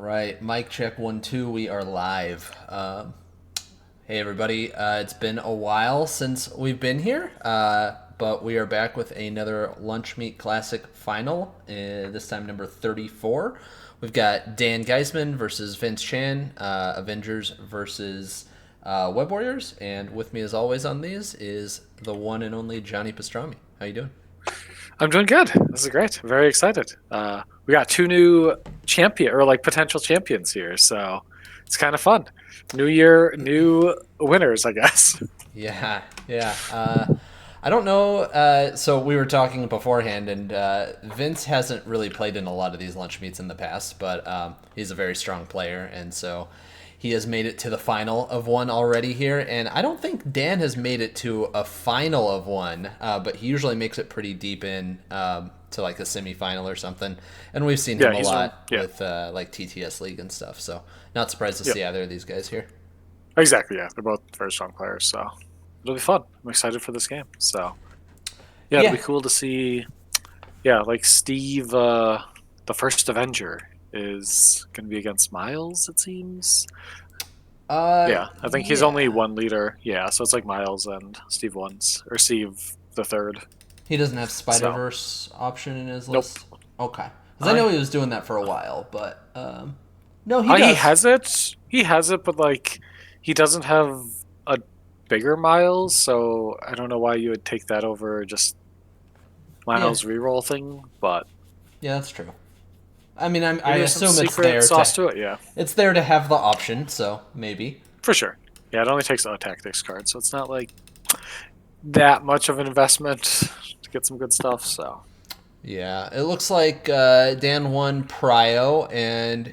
Right, mic check 1 2. We are live. Hey everybody, it's been a while since we've been here, but we are back with another Lunch Meat Classic final. This time number 34. We've got Dan Geisman versus Vince Chan, Avengers versus Web Warriors, and with me as always on these is the one and only Johnny Pastrami. How you doing? I'm doing good. This is great. Very excited. We got two new potential champions here, so it's kind of fun. New year, new winners, I guess. Yeah, yeah. I don't know. So we were talking beforehand, and Vince hasn't really played in a lot of these lunch meets in the past, but he's a very strong player, and so he has made it to the final of one already here. And I don't think Dan has made it to a final of one, but he usually makes it pretty deep in to like a semifinal or something. And we've seen him Yeah, a he's lot yeah, with like TTS League and stuff. So not surprised to yeah, see either of these guys here. exactly. Yeah, they're both very strong players, so it'll be fun. I'm excited for this game. So yeah, it'll Yeah. be cool to see. Yeah, like Steve, the first Avenger is going to be against Miles. It seems. Yeah, I think he's only Yeah. one leader. Yeah, so it's like Miles and Steve ones or Steve the third. He doesn't have Spider So Verse option in his nope. list. Okay, because I know I he was doing that for a while, but no, he he does. has it. He has it, but like he doesn't have a bigger Miles, so I don't know why you would take that over just Yeah, Miles reroll thing. But yeah, that's true. I mean, I maybe there's some assume secret sauce to it. Yeah, it's there to have the option, so maybe. for sure. Yeah, it only takes a tactics card, so it's not like that much of an investment to get some good stuff. So Yeah, it looks like Dan won Prio, and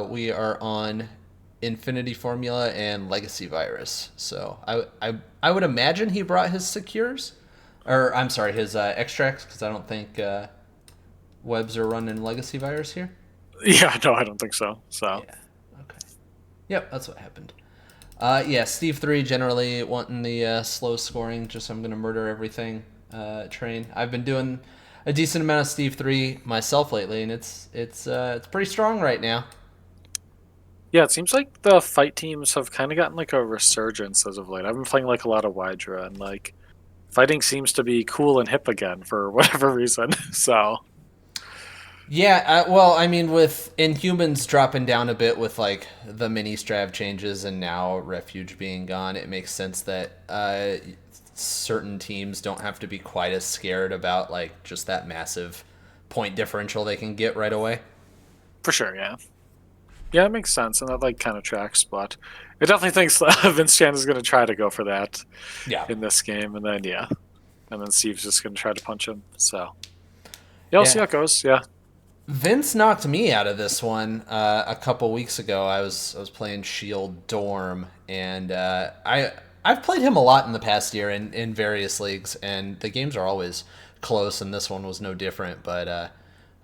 we are on Infinity Formula and Legacy Virus. So I would imagine he brought his secures, or I'm sorry, his extracts, because I don't think webs are running Legacy Virus here. yeah, no, I don't think so. So Yeah. Okay. Yep, that's what happened. Yeah, Steve 3 generally wanting the slow scoring, just I'm going to murder everything train. I've been doing a decent amount of Steve 3 myself lately, and it's pretty strong right now. yeah, it seems like the fight teams have kind of gotten like a resurgence as of late. I've been playing like a lot of Wydra, and like fighting seems to be cool and hip again for whatever reason. So Yeah, well, I mean, with Inhumans dropping down a bit with like the mini strav changes and now Refuge being gone, it makes sense that certain teams don't have to be quite as scared about like just that massive point differential they can get right away. for sure, yeah, yeah, it makes sense, and that like kind of tracks. But it definitely thinks Vince Chan is going to try to go for that Yeah. in this game, and then yeah, and then Steve's just going to try to punch him. So yeah, we'll see Yeah. how it goes. Yeah, Vince knocked me out of this one a couple weeks ago. I was playing Shield Dorm, and I've played him a lot in the past year in various leagues, and the games are always close, and this one was no different. But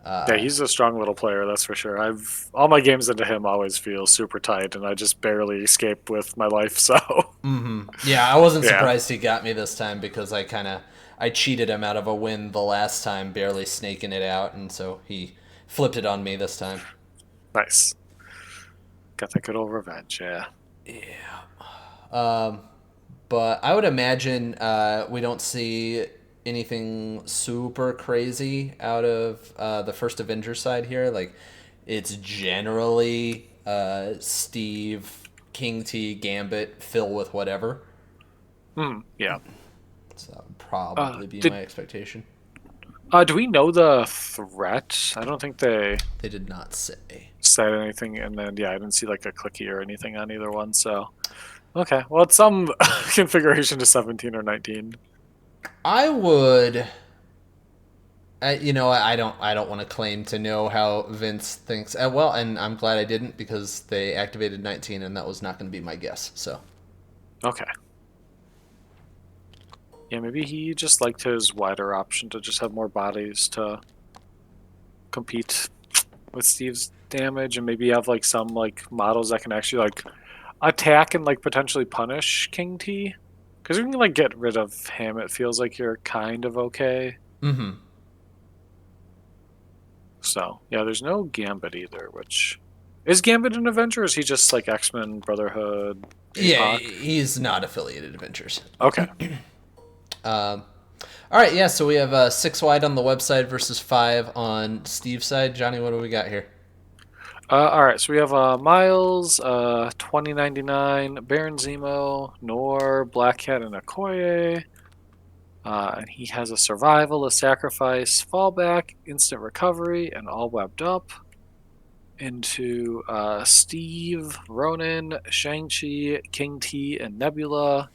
yeah, he's a strong little player, that's for sure. I've all my games into him always feel super tight, and I just barely escape with my life. So yeah, I wasn't yeah, surprised he got me this time because I cheated him out of a win the last time, barely snaking it out, and so he flipped it on me this time. nice. Got that good old revenge. Yeah. Yeah. But I would imagine we don't see anything super crazy out of the first Avengers side here. Like, it's generally Steve, King T, Gambit, Phil with whatever. Yeah. So that would probably be Did my expectation. do we know the threat? I don't think they They did not say. said anything, and then yeah, I didn't see like a clicky or anything on either one. So okay, well, it's some configuration to 17 or 19. I would. I don't want to claim to know how Vince thinks. Well, and I'm glad I didn't because they activated 19, and that was not going to be my guess. So Okay. Yeah, maybe he just liked his wider option to just have more bodies to compete with Steve's damage, and maybe have like some like models that can actually like attack and like potentially punish King T. Because we can like get rid of him, it feels like you're kind of okay. So yeah, there's no Gambit either, which Is Gambit an Avenger, or is he just like X-Men, Brotherhood, Yeah, APOC? he's not affiliated Avengers. Okay. Um, all right, yeah. So we have 6 wide on the website versus 5 on Steve's side. Johnny, what do we got here? All right, so we have Miles, 2099, Baron Zemo, Nor, Black Cat, and Okoye. And he has a survival, a sacrifice, fallback, instant recovery, and all webbed up. Into Steve, Ronan, Shang-Chi, King T, and Nebula.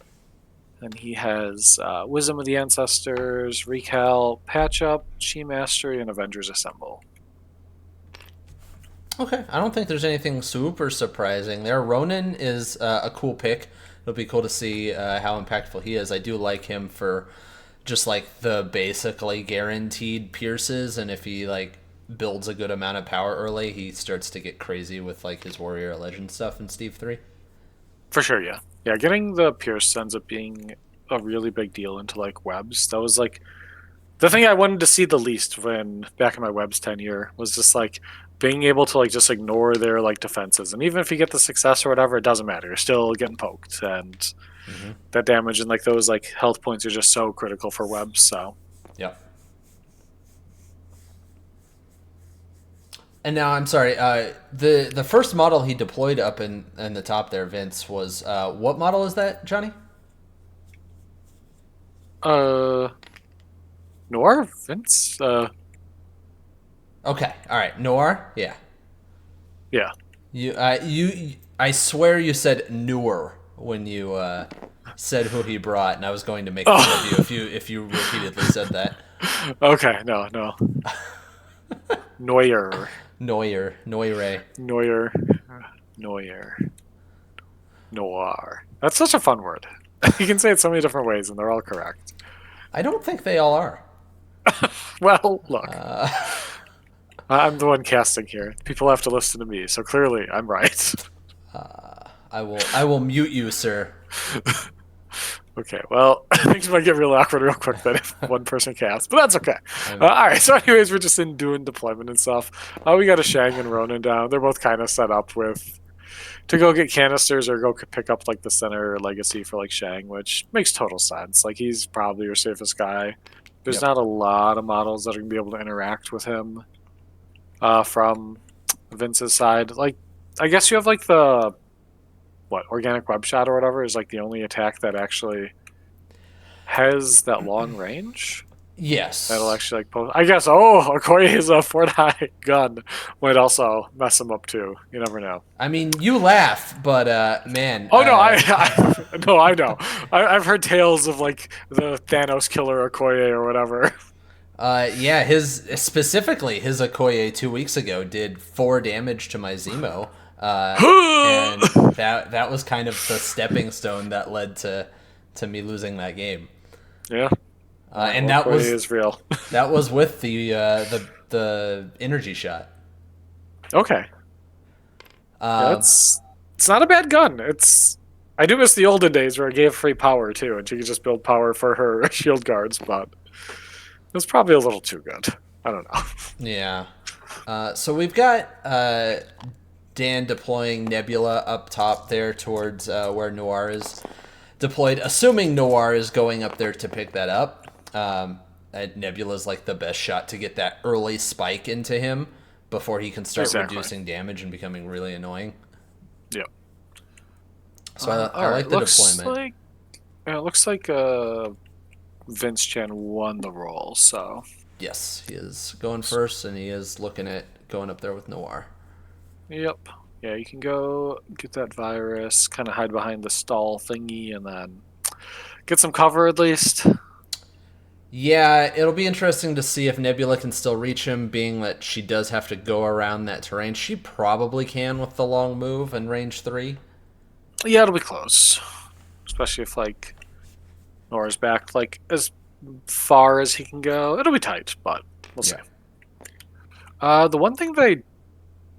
And he has Wisdom of the Ancestors, Recal, Patch Up, Chi Mastery, and Avengers Assemble. Okay, I don't think there's anything super surprising there. Ronan is a cool pick. It'll be cool to see how impactful he is. I do like him for just like the basically guaranteed pierces, and if he like builds a good amount of power early, he starts to get crazy with like his warrior legend stuff in Steve 3. For sure, yeah. Yeah, getting the Pierce ends up being a really big deal into like webs. That was like the thing I wanted to see the least when back in my webs tenure was just like being able to like just ignore their like defenses. And even if you get the success or whatever, it doesn't matter. You're still getting poked, and Mm-hmm. that damage and like those like health points are just so critical for webs. So Yep. And now I'm sorry. The first model he deployed up in the top there, Vince, was what model is that, Johnny? uh Noir? Vince? Okay, all right, Noir. Yeah, Yeah. you. I swear you said newer when you said who he brought, and I was going to make fun of you Oh. if you repeatedly said that. Okay, no. Neuer. Noire. Neuer. Neuer. Noir. That's such a fun word. You can say it so many different ways, and they're all correct. I don't think they all are. Well, look, Uh, I'm the one casting here. People have to listen to me, so clearly I'm right. I will mute you, sir. Okay, well, things might get real awkward real quick then if one person casts, but that's okay. I'm, All right, so anyways, we're just in doing deployment and stuff. We got a Shang and Ronan down. They're both kind of set up with to go get canisters or go pick up like the center legacy for like Shang, which makes total sense. Like he's probably your safest guy. There's yep. not a lot of models that are gonna be able to interact with him from Vince's side. Like, I guess you have like the what organic web shot or whatever is like the only attack that actually has that long range. That'll Yes. actually like post. I guess. Oh, Okoye's a 4-die gun might also mess him up too. You never know. I mean, you laugh, but man. Oh no, I no, I know. I've heard tales of like the Thanos killer Okoye or whatever. Yeah, his specifically his Okoye 2 weeks ago did 4 damage to my Zemo, and that was kind of the stepping stone that led to me losing that game. Yeah, And Okoye is real. that was with the energy shot. Okay, yeah, Um, it's not a bad gun. It's I do miss the olden days where it gave free power too, and she could just build power for her shield guards, but it's probably a little too good. I don't know. yeah. So we've got Dan deploying Nebula up top there towards where Noir is deployed, assuming Noir is going up there to pick that up. Nebula's like the best shot to get that early spike into him before he can start Exactly. reducing damage and becoming really annoying. Yep. So I like the deployment. It looks like Vince Chan won the role, so Yes, he is going first, and he is looking at going up there with Noir. yep. Yeah, you can go get that virus, kind of hide behind the stall thingy, and then get some cover at least. Yeah, it'll be interesting to see if Nebula can still reach him, being that she does have to go around that terrain. She probably can with the long move and range 3. Yeah, it'll be close, especially if like Nora's back like as far as he can go. It'll be tight, but we'll see. The one thing that I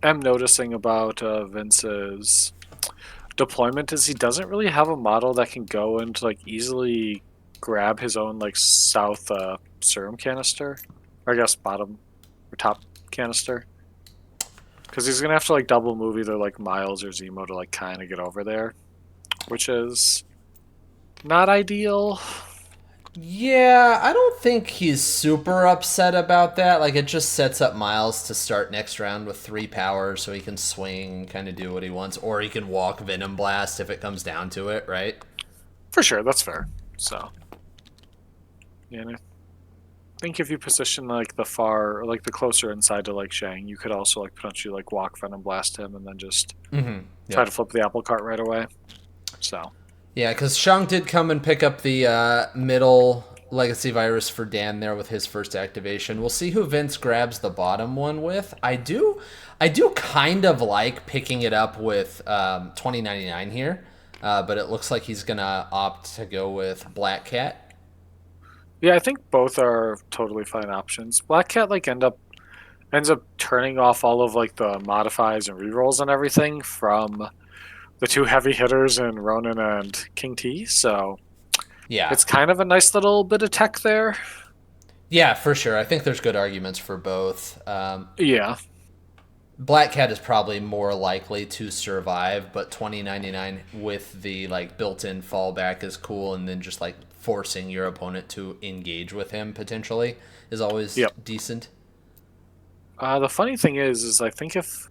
am noticing about Vince's deployment is he doesn't really have a model that can go and like easily grab his own like south serum canister, or I guess bottom or top canister. Because he's gonna have to like double move either like Miles or Zemo to like kind of get over there, which is not ideal. Yeah, I don't think he's super upset about that. Like, it just sets up Miles to start next round with 3 powers so he can swing, kind of do what he wants. Or he can walk Venom Blast if it comes down to it, right? For sure, that's fair. So, yeah, and I think if you position like the far, or like the closer inside to like Shang, you could also like potentially like walk Venom Blast him and then just try to Yep. flip the apple cart right away. So, Yeah, because Shang did come and pick up the middle Legacy Virus for Dan there with his first activation. We'll see who Vince grabs the bottom one with. I do kind of like picking it up with 2099 here, but it looks like he's gonna opt to go with Black Cat. yeah, I think both are totally fine options. Black Cat like ends up turning off all of like the modifies and rerolls and everything from the two heavy hitters in Ronan and King T. So Yeah, it's kind of a nice little bit of tech there. yeah, for sure. I think there's good arguments for both. Yeah, Black Cat is probably more likely to survive, but 2099 with the like built-in fallback is cool, and then just like forcing your opponent to engage with him potentially is always yep. decent. The funny thing is I think if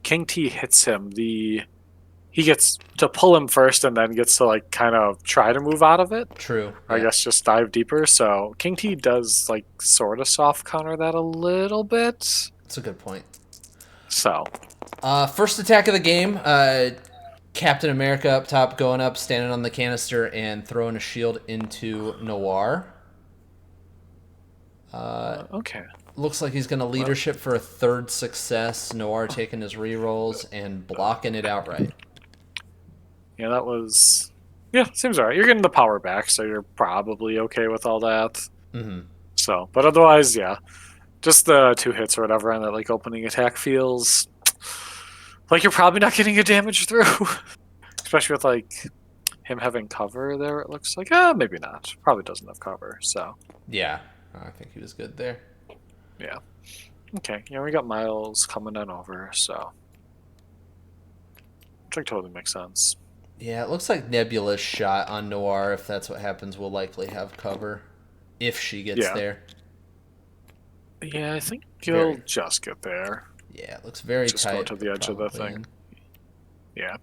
King T hits him, he gets to pull him first and then gets to like kind of try to move out of it. True. I Yeah, guess just dive deeper. So King T does like sort of soft counter that a little bit. that's a good point. So First attack of the game. Captain America up top, going up, standing on the canister, and throwing a shield into Noir. okay. Looks like he's going to leadership for a third success. Noir taking his rerolls and blocking it outright. Yeah, that was. Yeah, seems alright. You're getting the power back, so you're probably okay with all that. So, but otherwise, yeah, just the 2 hits or whatever on that like opening attack feels like you're probably not getting a damage through, especially with like him having cover there. It looks like maybe not. Probably doesn't have cover. So Yeah, I think he was good there. yeah, okay. Yeah, we got Miles coming on over, so which like totally makes sense. Yeah, it looks like Nebula's shot on Noir, if that's what happens, will likely have cover. If she gets Yeah, there. yeah. I think you'll Very. just get there. Yeah, it looks very Just tight. go to the edge of the Probably thing. in. Yeah.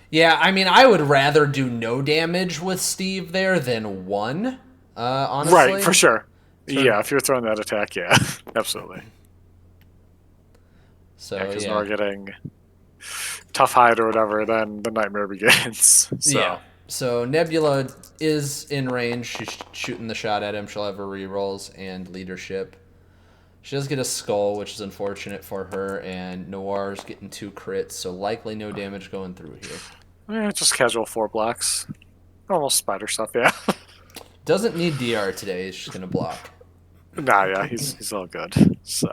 Yeah, I mean, I would rather do no damage with Steve there than 1, honestly. Right, for sure. Sure. Yeah, if you're throwing that attack, yeah, absolutely. So, Because yeah. now we're getting tough hide or whatever, then the nightmare begins. So Yeah. So Nebula is in range. She's shooting the shot at him. She'll have her rerolls and leadership. She does get a skull, which is unfortunate for her, and Noir's getting 2 crits, so likely no damage going through here. yeah, just casual 4 blocks. Normal spider stuff, yeah. Doesn't need DR today. He's just gonna block. Nah, yeah, he's all good. So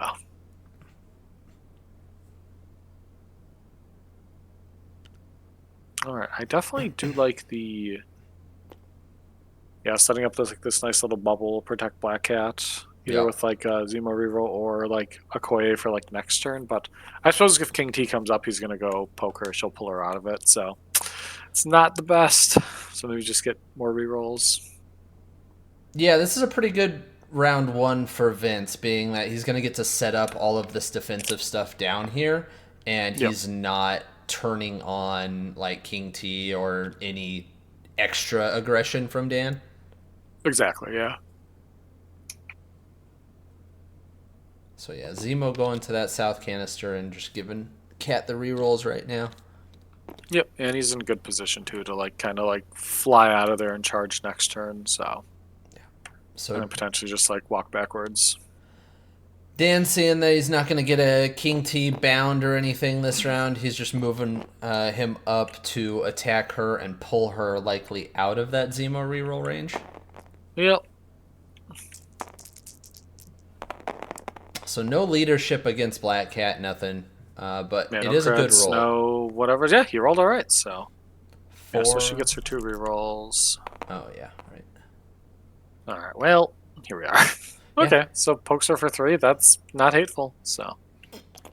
alright, I definitely do like the setting up this nice little bubble, protect Black Cat. Either Yep. with like a Zemo reroll or like a Koei for like next turn, but I suppose if King T comes up, he's gonna go poke her. She'll pull her out of it, so it's not the best. So maybe just get more rerolls. Yeah, this is a pretty good round 1 for Vince, being that he's gonna get to set up all of this defensive stuff down here, and Yep. he's not turning on like King T or any extra aggression from Dan. Exactly. Yeah. So yeah, Zemo going to that south canister and just giving Cat the rerolls right now. Yep. And he's in good position too to like kind of like fly out of there and charge next turn. So So and then potentially just like walk backwards. Dan seeing that he's not going to get a King T bound or anything this round, he's just moving him up to attack her and pull her likely out of that Zemo reroll range. Yep. So no leadership against Black Cat, nothing. But Man, it no is a good crits, roll. no whatever. Yeah, he rolled all right. So Four. yeah, so she gets her 2 rerolls. Oh yeah, right. All right. Well, here we are. Yeah. Okay, so pokes her for 3. That's not hateful. So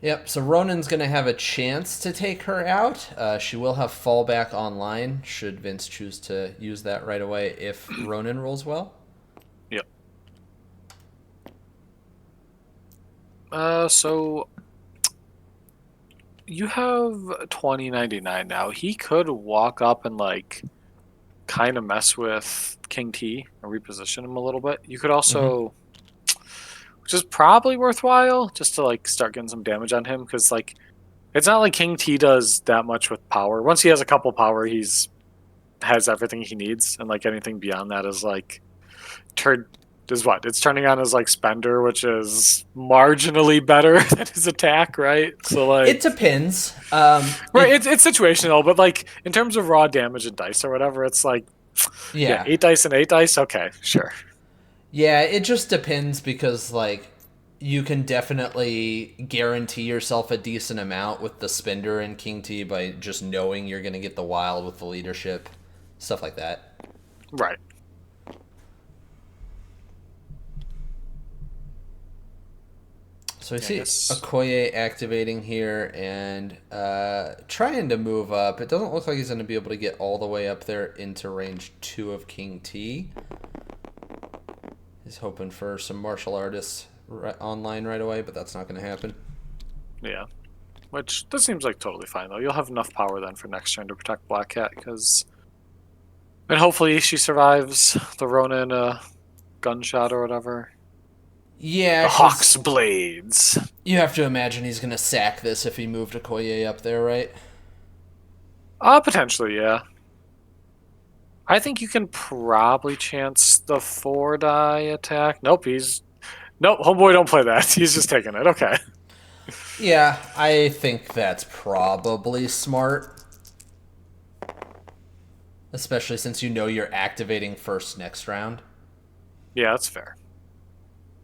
Yep, so Ronan's going to have a chance to take her out. She will have fallback online, should Vince choose to use that right away if Ronan rolls well. yep. So you have 2099 now. He could walk up and like kind of mess with King T and reposition him a little bit. You could Mm-hmm. also, which is probably worthwhile, just to like start getting some damage on him because like it's not like King T does that much with power. Once he has a couple power, he's has everything he needs, and like anything beyond that is like turn is what it's turning on his like spender, which is marginally better than his attack, right? So It like, depends. right, it's situational, but like in terms of raw damage and dice or whatever, it's like, yeah, Yeah. 8 dice and 8 dice, okay, sure. Yeah, it just depends because, like, you can definitely guarantee yourself a decent amount with the spender and King T by just knowing you're going to get the wild with the leadership, stuff like that. Right. So I Yeah, I see guess. Okoye activating here and trying to move up. It doesn't look like he's going to be able to get all the way up there into range 2 of King T. He's hoping for some martial artists online right away, but that's not going to happen. Yeah. Which this seems like totally fine though. You'll have enough power then for next turn to protect Black Cat because, and hopefully she survives the Ronin gunshot or whatever. Yeah, The Hawk's because blades. you have to imagine he's going to sack this if he moved Okoye up there, right? Potentially, yeah. I think you can probably chance the 4-die attack. Nope, nope. Homeboy, don't play that. He's just taking it. Okay. Yeah, I think that's probably smart. Especially since you know you're activating first next round. Yeah, that's fair.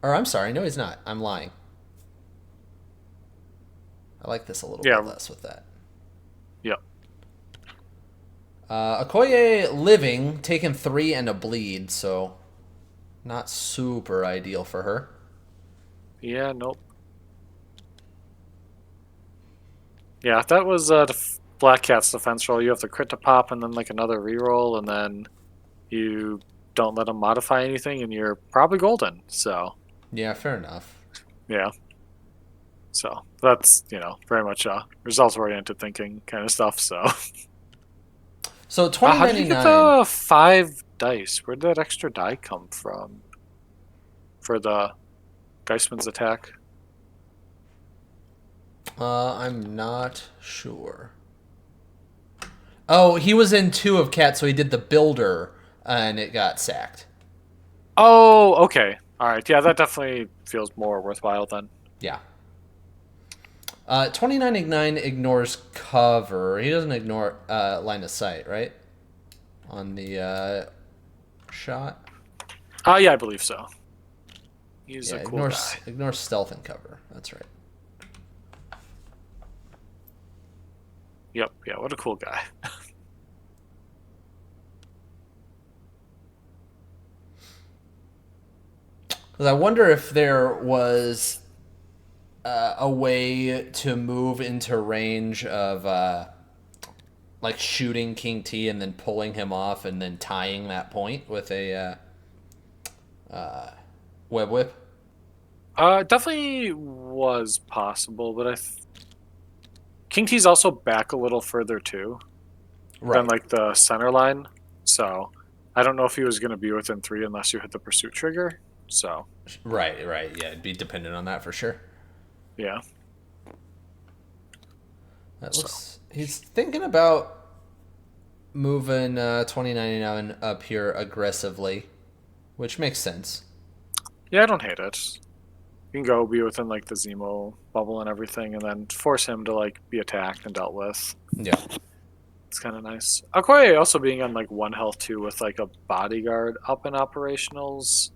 Or I'm sorry, no, he's not. I'm lying. I like this a little bit Yeah. less with that. Yep. Okoye living, taking 3 and a bleed, so not super ideal for her. Yeah. Nope. Yeah, if that was Black Cat's defense roll, you have to crit to pop and then like another reroll, and then you don't let him modify anything, and you're probably golden. So Yeah, fair enough. yeah. So that's very much results oriented thinking kind of stuff. So So how did you get 2099. the 5 dice? Where did that extra die come from for the Geisman's attack? I'm not sure. Oh, he was in 2 of Cat, so he did the builder, and it got sacked. Oh, okay. All right. Yeah, that definitely feels more worthwhile then. Yeah. 29 ignores cover. He doesn't ignore line of sight, right? On the shot. Yeah, I believe so. He's Yeah, a cool guy. ignores stealth and cover. That's right. Yep. Yeah, what a cool guy. Because I wonder if there was a way to move into range of like shooting King T and then pulling him off and then tying that point with a web whip. Definitely was possible, but King T's also back a little further too than Right. like the center line. So I don't know if he was going to be within 3 unless you hit the pursuit trigger. So Right, right. Yeah, it'd be dependent on that for sure. yeah. That So looks. He's thinking about moving 2099 up here aggressively, which makes sense. yeah, I don't hate it. You can go be within like the Zemo bubble and everything, and then force him to like be attacked and dealt with. Yeah. It's kind of nice. Okoye also being on like 1 health too with like a bodyguard up in operationals.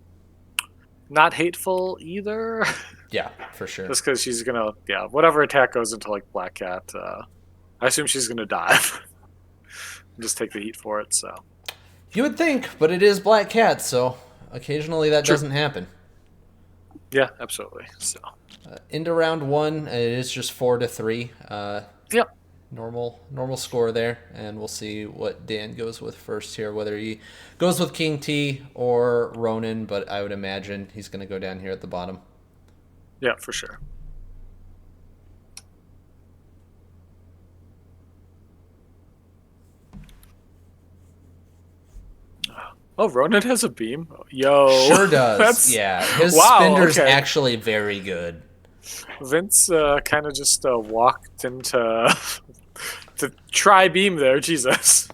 Not hateful either. Yeah, for sure. Just because she's gonna, yeah, whatever attack goes into like Black Cat, I assume she's gonna dive. Just take the heat for it. So You would think, but it is Black Cat, so occasionally that true. doesn't happen. Yeah, absolutely. So. Into round one, it is just 4-3. Yep. Normal score there, and we'll see what Dan goes with first here, whether he goes with King T or Ronan, but I would imagine he's going to go down here at the bottom. Yeah, for sure. Oh, Ronan has a beam. Yo, Sure does. that's Yeah, his wow. spinder's Okay, actually very good. Vince kind of just walked into to try beam there. Jesus.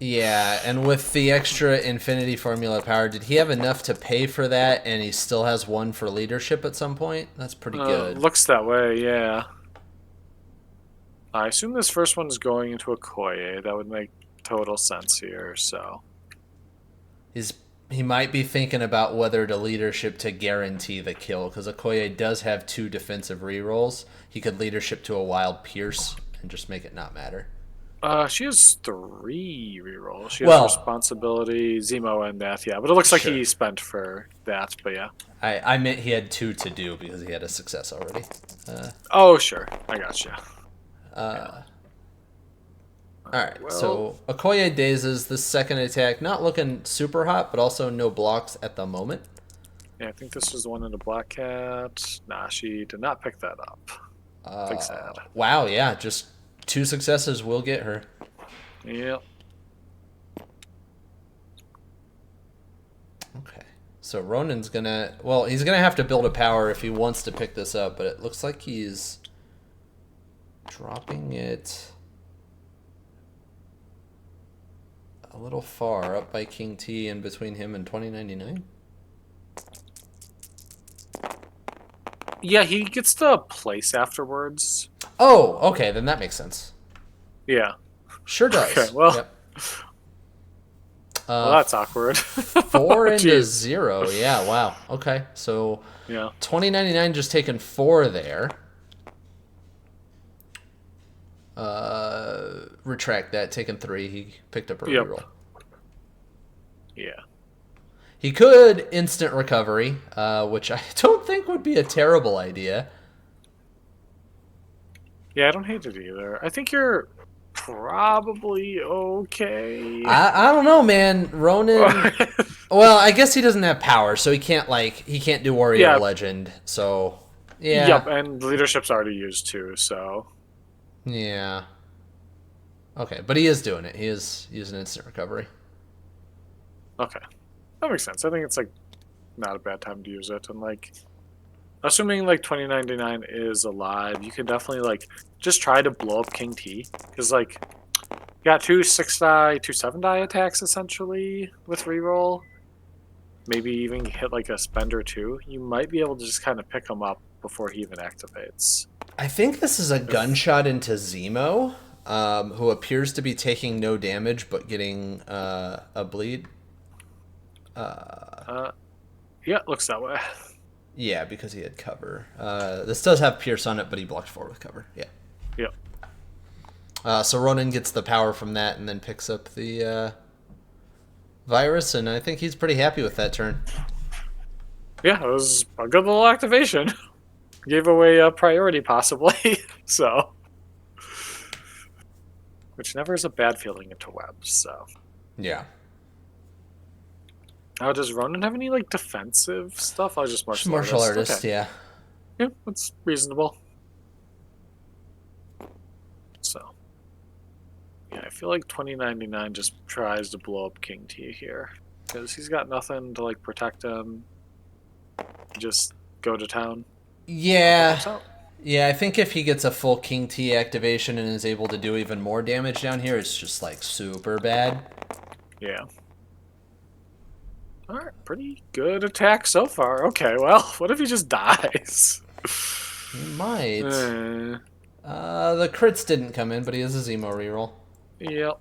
Yeah, and with the extra infinity formula power, did he have enough to pay for that and he still has one for leadership at some point? That's pretty good. Looks that way. Yeah. I assume this first one is going into a Koye. That would make total sense here. So. He might be thinking about whether to leadership to guarantee the kill, because Okoye does have 2 defensive rerolls. He could leadership to a Wild Pierce and just make it not matter. She has 3 rerolls. She has Well, responsibility, Zemo, and that. Yeah, but it looks like sure. he spent for that. But yeah. I meant he had 2 to do because he had a success already. Oh, sure. I gotcha. Yeah. Alright, Well, so Okoye dazes the second attack, not looking super hot, but also no blocks at the moment. yeah, I think this was the one in the Black Cat. Nah, she did not pick that up. Think sad. Wow, yeah, just 2 successes will get her. Yep. Okay. So Ronan's gonna... Well, he's gonna have to build a power if he wants to pick this up, but it looks like he's dropping it a little far up by King T and between him and 2099. Yeah, he gets the place afterwards. Oh, okay, then that makes sense. Yeah. Sure does. Okay, well, Yep. well that's awkward. 4 into Jeez. 0. Yeah, wow. Okay, so Yeah. 2099 just taken 4 there. Retract that, taken 3. He picked up a reroll. Yeah. He could instant recovery, which I don't think would be a terrible idea. Yeah, I don't hate it either. I think you're probably okay. I don't know, man. Ronan. Well, I guess he doesn't have power, so he can't do Warrior Yeah. Legend. So yeah. Yep, and leadership's already used too, so. Yeah. Okay, but he is doing it. He is using instant recovery. Okay. That makes sense. I think it's like not a bad time to use it. And like assuming like 2099 is alive, you can definitely like just try to blow up King T. Because like you got 2 6-die, 2 7-die attacks essentially with reroll. Maybe even hit like a spender too. You might be able to just kind of pick him up before he even activates. I think this is a gunshot into Zemo, who appears to be taking no damage but getting a bleed. Yeah, it looks that way. Yeah, because he had cover. This does have Pierce on it, but he blocked 4 with cover. Yeah. Yep. So Ronan gets the power from that and then picks up the virus, and I think he's pretty happy with that turn. Yeah, it was a good little activation. Gave away a priority, possibly. So. Which never is a bad feeling into webs, so. Yeah. Oh, does Ronan have any like defensive stuff? I was just Martial artist, okay. yeah. Yeah, that's reasonable. So, yeah, I feel like 2099 just tries to blow up King T here because he's got nothing to like protect him. Just go to town. Yeah. Yeah, I think if he gets a full King T activation and is able to do even more damage down here, it's just like super bad. Yeah. Alright, pretty good attack so far. Okay, well, what if he just dies? He might. The crits didn't come in, but he has a Zemo reroll. Yep.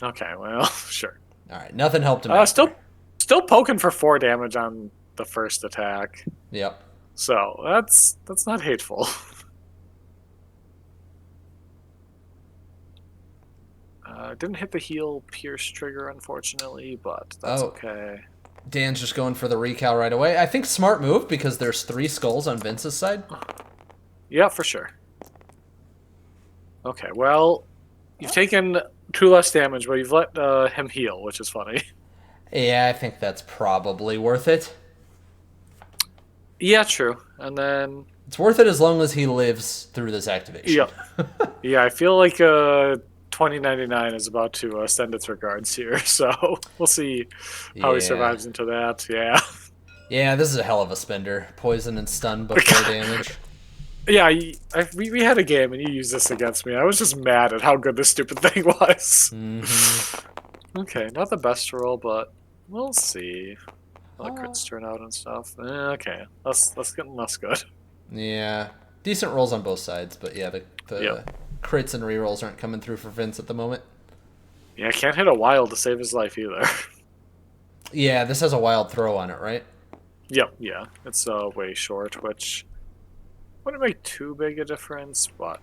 Okay, well, sure. Alright, nothing helped him out. Still poking for 4 damage on the first attack. Yep. So, that's not hateful. Didn't hit the heal pierce trigger, unfortunately, but that's okay. Dan's just going for the recal right away. I think smart move because there's 3 skulls on Vince's side. Yeah, for sure. Okay, well, you've taken 2 less damage, but you've let him heal, which is funny. Yeah, I think that's probably worth it. Yeah, true. And then... It's worth it as long as he lives through this activation. Yeah. Yeah, I feel like 2099 is about to send its regards here, so we'll see how he survives into that. Yeah. Yeah, this is a hell of a spender. Poison and stun before damage. Yeah, we had a game and you used this against me. I was just mad at how good this stupid thing was. Mm-hmm. Okay, not the best roll, but we'll see how the crits turn out and stuff. Okay, that's getting less good. Yeah, decent rolls on both sides, but yeah, the Yep. crits and rerolls aren't coming through for Vince at the moment. Yeah, can't hit a wild to save his life either. Yeah, this has a wild throw on it, right? Yep, yeah, it's way short, which wouldn't make too big a difference, but...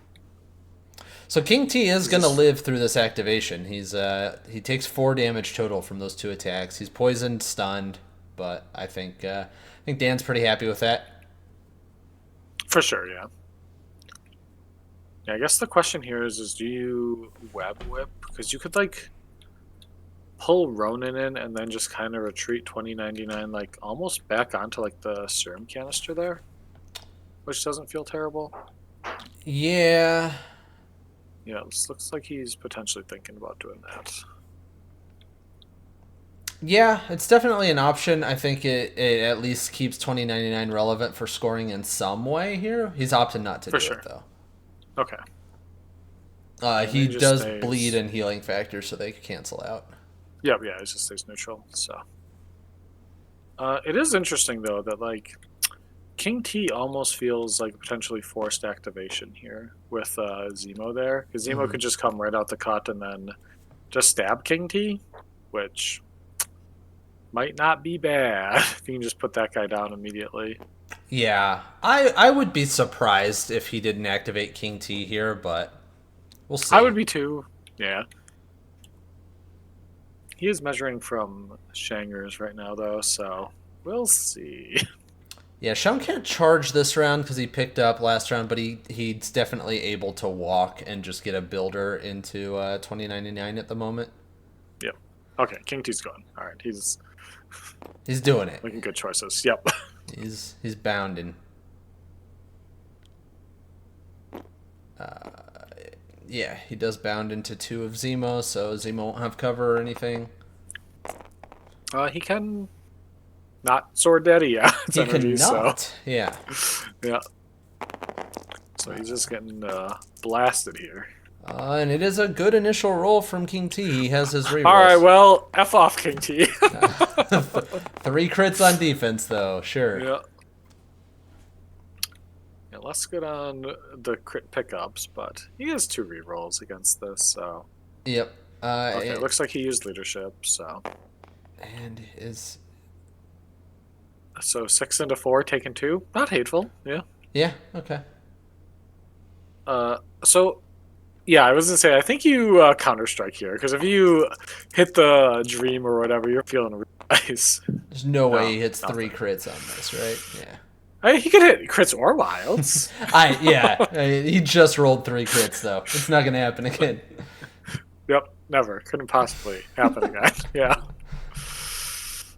So King T is going to live through this activation. He takes 4 damage total from those 2 attacks. He's poisoned, stunned, but I think Dan's pretty happy with that. For sure, yeah. Yeah, I guess the question here is do you web whip? Because you could, like, pull Ronin in and then just kind of retreat 2099, like, almost back onto, like, the serum canister there. Which doesn't feel terrible. Yeah. Yeah, this looks like he's potentially thinking about doing that. Yeah, it's definitely an option. I think it at least keeps 2099 relevant for scoring in some way here. He's opted not to do it, though. Okay. He does bleed and healing factors, so they cancel out. Yeah, it just stays neutral, so... it is interesting, though, that, like, King T almost feels like a potentially forced activation here with Zemo there. Because Zemo could just come right out the cut and then just stab King T, which might not be bad if you can just put that guy down immediately. Yeah, I would be surprised if he didn't activate King T here, but we'll see. I would be too, yeah. He is measuring from Shangers right now, though, so we'll see. Yeah, Shum can't charge this round because he picked up last round, but he's definitely able to walk and just get a builder into 2099 at the moment. Yep. Okay, King T's gone. All right, he's doing it. Making good choices. Yep. He's bounding. Yeah, he does bound into 2 of Zemo, so Zemo won't have cover or anything. He can not Sword Daddy, yeah. He energy, cannot, so. Yeah. Yeah. So he's just getting blasted here. And it is a good initial roll from King T. He has his rerolls. All right, well, F off, King T. 3 crits on defense, though. Sure. Yeah. Yeah, less good on the crit pickups, but he has 2 rerolls against this, so... Yep. Okay, it looks like he used leadership, so... And is... So 6 into 4, taking 2. Not hateful, yeah. Yeah, okay. So... Yeah, I was going to say, I think you Counter-Strike here, because if you hit the dream or whatever, you're feeling real nice. There's no way he hits 3 crits on this, right? Yeah. He could hit crits or wilds. He just rolled 3 crits, though. It's not going to happen again. Yep, never. Couldn't possibly happen again. Yeah.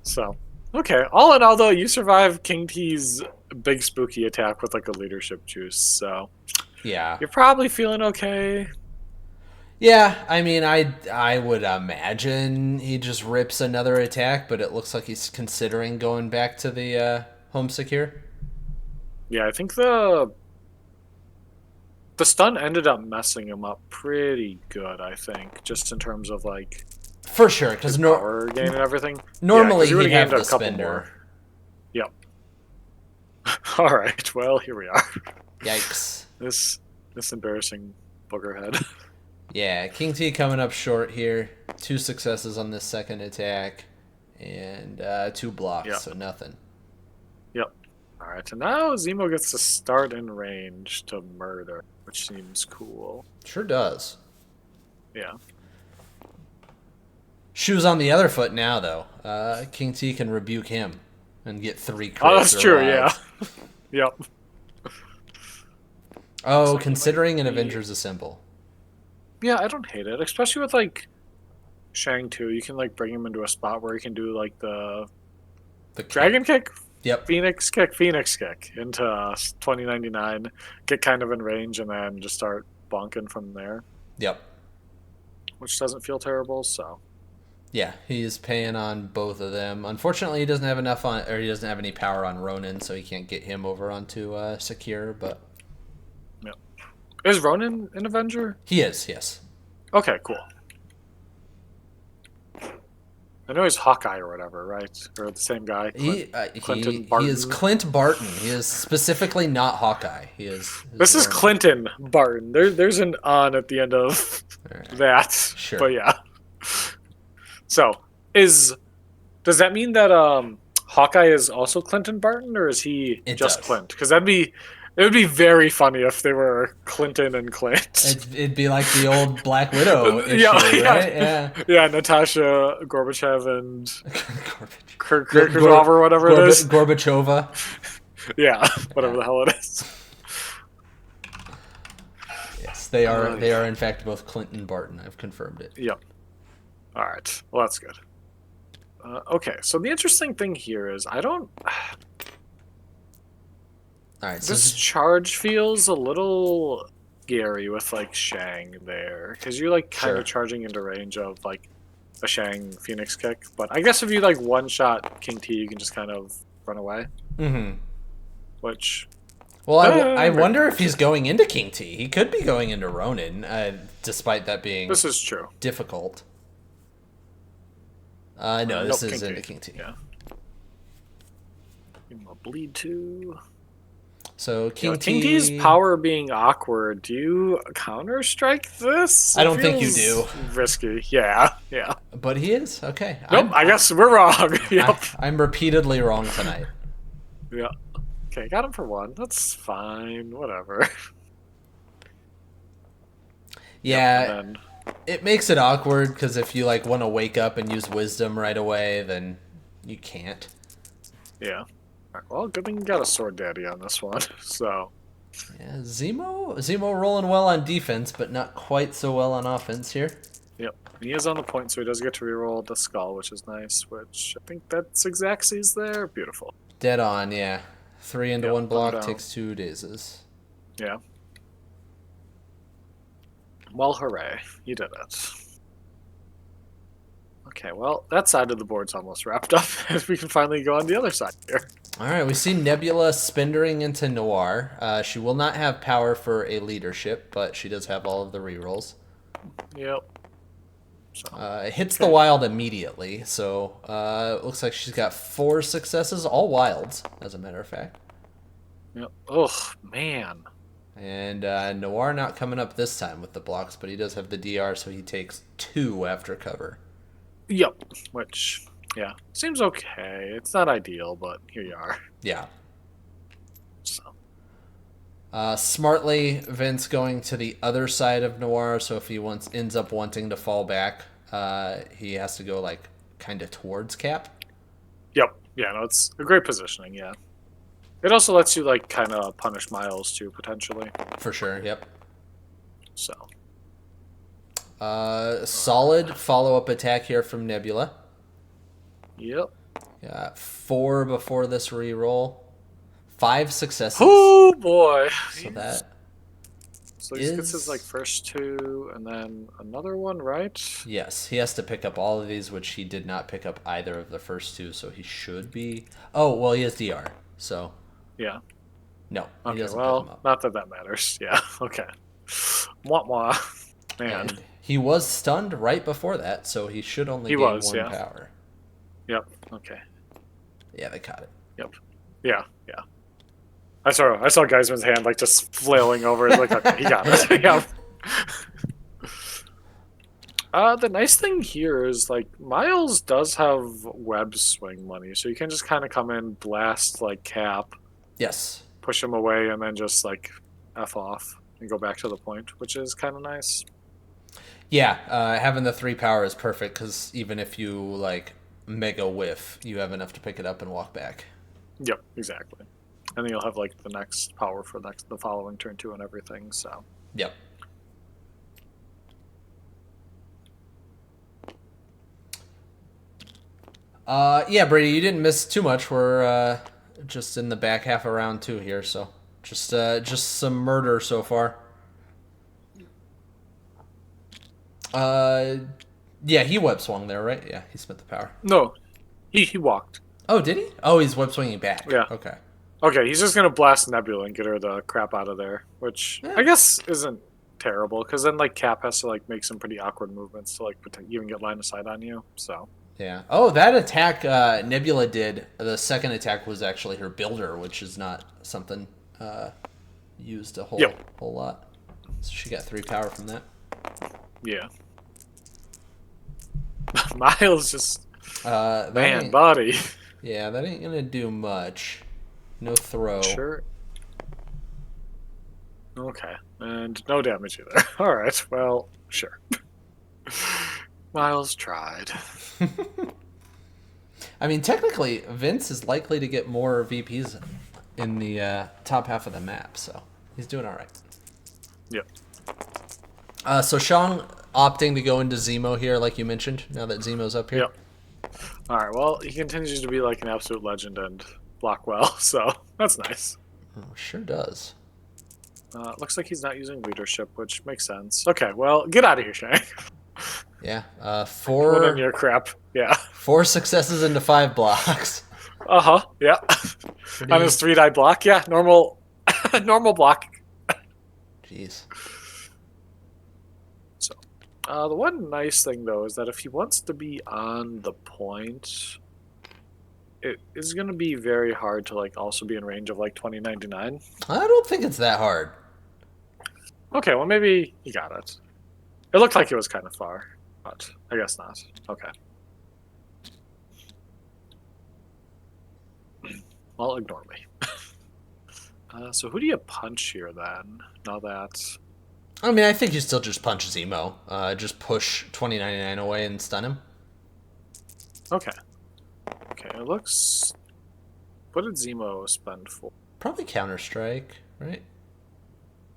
So, okay. All in all, though, you survive King T's big spooky attack with, like, a leadership juice, so... Yeah. You're probably feeling okay. Yeah, I mean, I would imagine he just rips another attack, but it looks like he's considering going back to the home secure. Yeah, I think the stun ended up messing him up pretty good, I think, just in terms of, like... For sure, because power gain and everything. Normally he'd have the spender. Yep. All right, well, here we are. Yikes. This embarrassing boogerhead. Yeah, King T coming up short here. 2 successes on this second attack, and 2 blocks, so nothing. Yep. All right, and now Zemo gets to start in range to murder, which seems cool. Sure does. Yeah. Shoes on the other foot now, though. King T can rebuke him and get 3 Oh, crits that's or true. Yeah. wilds. Yep. Oh, like he considering might an be- Avengers Assemble. Yeah, I don't hate it, especially with like Shang too. You can like bring him into a spot where he can do like the The kick. dragon kick, Yep. Phoenix kick into 2099, get kind of in range, and then just start bonking from there, Yep. which doesn't feel terrible. So Yeah, he's paying on both of them. Unfortunately, he doesn't have enough on, or he doesn't have any power on Ronin, so he can't get him over onto Secure. But yeah, is Ronin an Avenger? he is, yes. Okay, cool. I know he's Hawkeye or whatever, right? Or the same guy. Clinton He is Clint Barton. He is specifically not Hawkeye. He is. This is Ronin. Clinton Barton. There's an on at the end of that. Sure. But yeah. So does that mean that Hawkeye is also Clinton Barton, or is he It just does. Clint? Because it would be very funny if they were Clinton and Clint. It'd be like the old Black Widow issue, Yeah, right? yeah. Yeah, Natasha Gorbachev and Gor- Kirkorov or whatever it is. Gorbachova. Yeah, whatever the hell it is. Yes, they are. They are in fact both Clinton Barton. I've confirmed it. Yep. All right. Well, that's good. Okay, so the interesting thing here is I don't. All right. So This charge feels a little scary with like Shang there, because you're like kind Sure. of charging into range of like a Shang Phoenix kick. But I guess if you like one shot King T, you can just kind of run away. Mm-hmm. Which Well, I wonder if he's going into King T. He could be going into Ronin, despite that being this is true. difficult. No, this Nope, is King into T. King T. Yeah. Give him a bleed too. So King King T's T. power being awkward. Do you counter strike this? I don't think you feels do. Risky. Yeah. Yeah. But he is okay. Nope. I guess we're wrong. Yep. I'm repeatedly wrong tonight. Yeah. Okay, got him for one. That's fine. Whatever. Yeah, And then, it makes it awkward because if you like want to wake up and use wisdom right away, then you can't. yeah. All right, well, good thing you got a sword daddy on this one. So Yeah, Zemo rolling well on defense, but not quite so well on offense here. yep. He is on the point, so he does get to reroll the skull, which is nice. Which I think that's Exacxi's there. Beautiful. Dead on, yeah. 3 into Yep, 1 block down. takes 2 dazes. Yeah. Well, hooray. You did it. Okay, well, that side of the board's almost wrapped up, and we can finally go on the other side here. All right, we see Nebula spindering into Noir. She will not have power for a leadership, but she does have all of the rerolls. Yep. So, It hits the wild immediately, so it looks like she's got 4 successes, all wilds, as a matter of fact. yep. Ugh, man. And Noir not coming up this time with the blocks, but he does have the DR, so he takes 2 after cover. Yep. Which, yeah, seems okay. It's not ideal, but here you are. Yeah. So, Smartly, Vince going to the other side of Noir, so if he ends up wanting to fall back, he has to go like kind of towards Cap. yep. Yeah, no, it's a great positioning, yeah. It also lets you, like, kind of punish Miles, too, potentially. For sure, yep. So, Solid follow-up attack here from Nebula. yep. Got 4 before this reroll. 5 successes. Oh, boy. So that So he gets his, like, first 2, and then another one, right? yes, he has to pick up all of these, which he did not pick up either of the first 2, so he should be. Oh, well, he has DR, so Yeah. no, he Okay, doesn't pick them well, up. not that that matters. Yeah, okay. Mwah, mwah. Man. And he was stunned right before that, so he should only He gain was, 1 yeah. power. Yep, okay. Yeah, they caught it. Yep. Yeah, yeah. I saw Geisman's hand, like, just flailing over. It's like, okay, he got it. Yep. The nice thing here is, like, Miles does have web swing money, so you can just kind of come in, blast, like, Cap, Yes. push him away, and then just, like, F off and go back to the point, which is kind of nice. Yeah, having the 3 power is perfect because even if you like mega whiff, you have enough to pick it up and walk back. Yep, exactly. And then you'll have like the next power for the following turn too and everything. So Yep. Yeah, Brady, you didn't miss too much. We're just in the back half of round 2 here, so just some murder so far. Uh, yeah, he web swung there, right? Yeah, he spent the power. no, he walked. Oh, did he? Oh, he's web swinging back. Yeah. Okay. Okay, he's just gonna blast Nebula and get her the crap out of there, which Yeah. I guess isn't terrible because then like Cap has to like make some pretty awkward movements to like even get line of sight on you. So Yeah. Oh, that attack Nebula did. The second attack was actually her builder, which is not something used a yep, whole lot. So she got 3 power from that. yeah. Miles just man Ain't, body. yeah, that ain't gonna do much. No throw. Sure. Okay, and no damage either. All right, well, sure. Miles tried. I mean, technically, Vince is likely to get more VPs in the top half of the map, so he's doing all right. Yep. So Shang opting to go into Zemo here, like you mentioned. Now that Zemo's up here. Yep. All right. Well, he continues to be like an absolute legend and block well, so that's nice. Oh, sure does. Looks like he's not using leadership, which makes sense. Okay. Well, get out of here, Shang. Yeah. Put in your crap. Yeah. 4 successes into 5 blocks. Uh huh. Yeah. Pretty... On his 3-die block. Yeah. Normal. Normal block. Jeez. So, the one nice thing though is that if he wants to be on the point, it is going to be very hard to like also be in range of like 2099. I don't think it's that hard. Okay. Well, maybe he got it. It looked like it was kind of far, but I guess not. Okay. Well, ignore me. So who do you punch here then? Now that... I mean, I think you still just punch Zemo. Just push 2099 away and stun him. Okay. Okay, it looks... What did Zemo spend for? Probably Counter-Strike, right?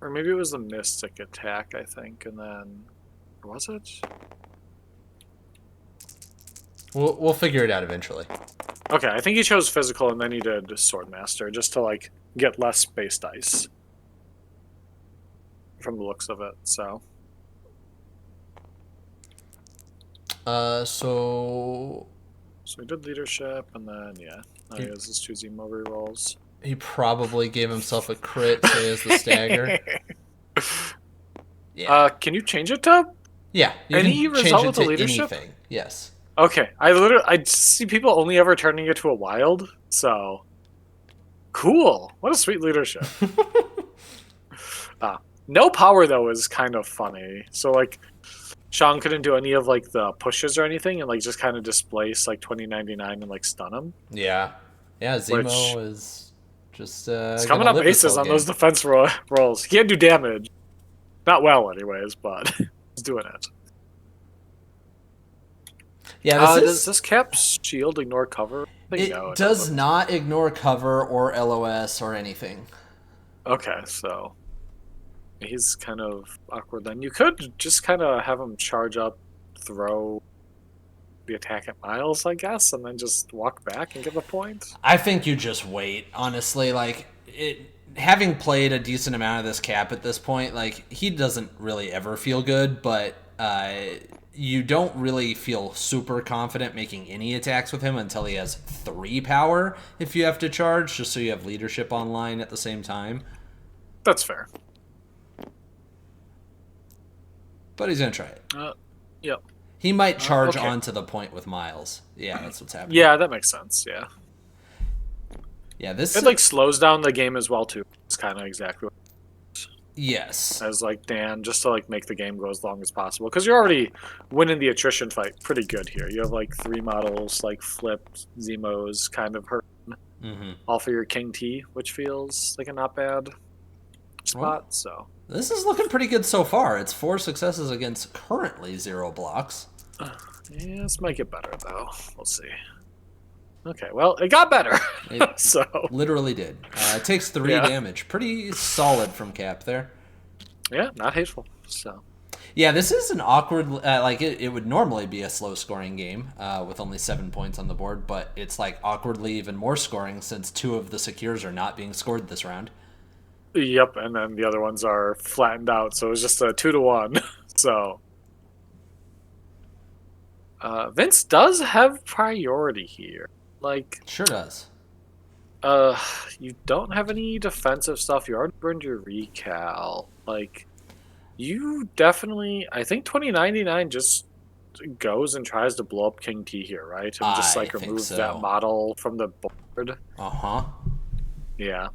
Or maybe it was the Mystic attack, I think, and then... Was it? We'll figure it out eventually. Okay, I think he chose physical and then he did Swordmaster just to like get less space dice from the looks of it. So So he did leadership and then yeah, now he has his 2 Zemo rerolls. He probably gave himself a crit, so he has the stagger. Yeah. Can you change it to? Yeah, you any can result change with it the to leadership? anything. Yes. Okay, I see people only ever turning it to a wild, so cool. What a sweet leadership. No power though is kind of funny. So like, Sean couldn't do any of like the pushes or anything, and like just kind of displace like 2099 and like stun him. Yeah, Zemo is just he's coming up aces on those defense rolls. He can't do damage, not well anyways, but he's doing it. Yeah, does this Cap shield ignore cover? It does not ignore cover or LOS or anything. Okay, so he's kind of awkward then. You could just kind of have him charge up, throw the attack at Miles, I guess, and then just walk back and give a point. I think you just wait, honestly. Like, having played a decent amount of this Cap at this point, like, he doesn't really ever feel good, but you don't really feel super confident making any attacks with him until he has 3 power if you have to charge, just so you have leadership online at the same time. That's fair. But he's going to try it. Yep. He might charge onto the point with Miles. Yeah, that's what's happening. Yeah, that makes sense, yeah. Yeah, this... It, like, slows down the game as well, too. It's kind of exactly what... Yes. As, like, Dan, just to, like, make the game go as long as possible. Because you're already winning the attrition fight pretty good here. You have, like, 3 models, like, flipped, Zemos kind of hurting. All for your King T, which feels like a not bad spot, so... This is looking pretty good so far. It's 4 successes against currently 0 blocks. Yeah, this might get better, though. We'll see. Okay, well, it got better. It So literally did. It takes 3 yeah, damage. Pretty solid from Cap there. yeah, not hateful. So Yeah, this is an awkward. It would normally be a slow scoring game with only 7 points on the board, but it's like awkwardly even more scoring since 2 of the secures are not being scored this round. yep, and then the other ones are flattened out, so it's just a 2-1. So Vince does have priority here. Like, Sure does. you don't have any defensive stuff. You already burned your recal. Like, you definitely. I think 2099 just goes and tries to blow up King T here, right? And just I like think remove that so. model from the board. Uh huh. Yeah.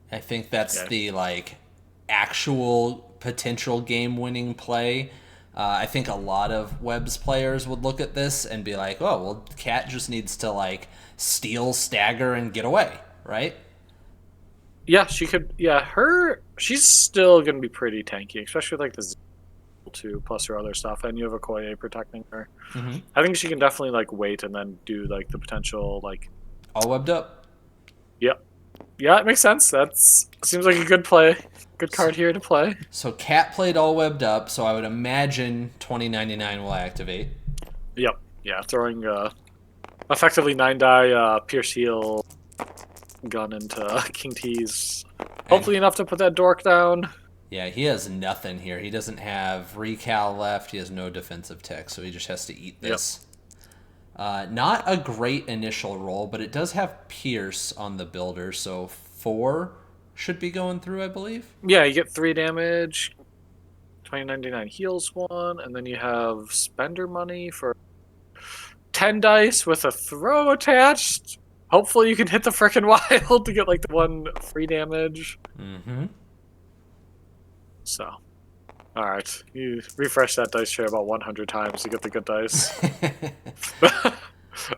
I think that's Yeah. the like actual potential game winning play. I think a lot of Webs players would look at this and be like, "Oh, well, Cat just needs to like steal, stagger, and get away, right?" Yeah, she could. Yeah, she's still gonna be pretty tanky, especially with, like the 2 plus her other stuff, and you have a Koye protecting her. Mm-hmm. I think she can definitely like wait and then do like the potential like. All webbed up. Yep. Yeah, it makes sense. That's seems like a good play. Good card here to play. So Cat played all webbed up, so I would imagine 2099 will activate. Yep. Yeah, throwing effectively 9-die Pierce Heal gun into King T's. Hopefully enough to put that dork down. Yeah, he has nothing here. He doesn't have recal left. He has no defensive tech, so he just has to eat this. Not a great initial roll, but it does have Pierce on the builder, so 4 should be going through, I believe. Yeah, you get 3 damage. 2099 heals 1, and then you have spender money for 10 dice with a throw attached. Hopefully you can hit the frickin' wild to get like the 1 free damage. Mm-hmm. So, alright. You refresh that dice tray about 100 times to get the good dice.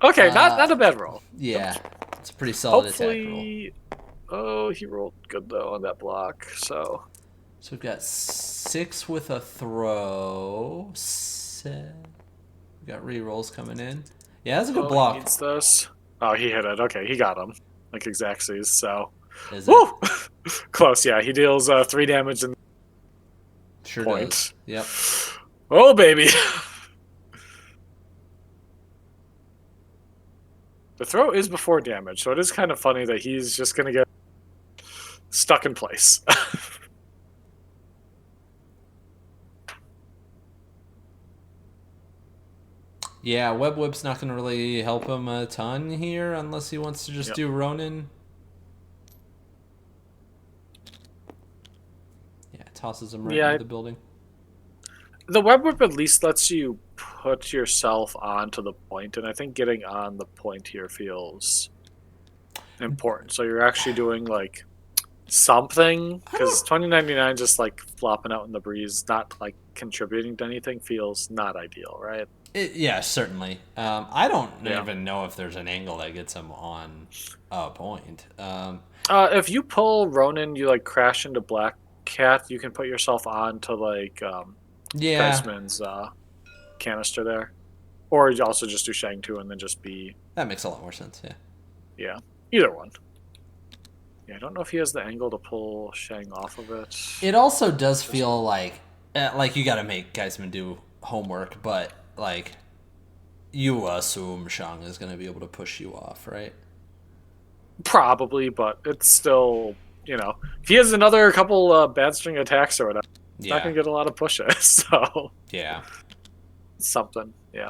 Okay, not a bad roll. Yeah, it's a pretty solid attack roll. Hopefully... Oh, he rolled good though on that block, so... So we've got 6 with a throw. We've got rerolls coming in. Yeah, that's a good block. He needs this. Oh, he hit it. Okay, he got him. Like exactsies, so... Is Woo! Close, yeah. He deals 3 damage in Sure point. does. Yep. Oh, baby! The throw is before damage, so it is kind of funny that he's just going to get stuck in place. Yeah, Web Whip's not going to really help him a ton here unless he wants to just do Ronin. Yeah, tosses him right into the building. The Web Whip at least lets you put yourself onto the point, and I think getting on the point here feels important. So you're actually doing like something, because 2099 just like flopping out in the breeze, not like contributing to anything, feels not ideal, right? Yeah, certainly. I don't even know if there's an angle that gets him on a point. If you pull Ronin, you like crash into Black Cat, you can put yourself on to like Geisman's canister there. Or you also just do Shang 2 and then just be... That makes a lot more sense, yeah. Yeah, either one. Yeah, I don't know if he has the angle to pull Shang off of it. It also does feel like you got to make Geisman do homework, but like you assume Shang is going to be able to push you off, right? Probably, but it's still, you know, if he has another couple bad string attacks or whatever, he's not going to get a lot of pushes, so... Yeah. Something, yeah.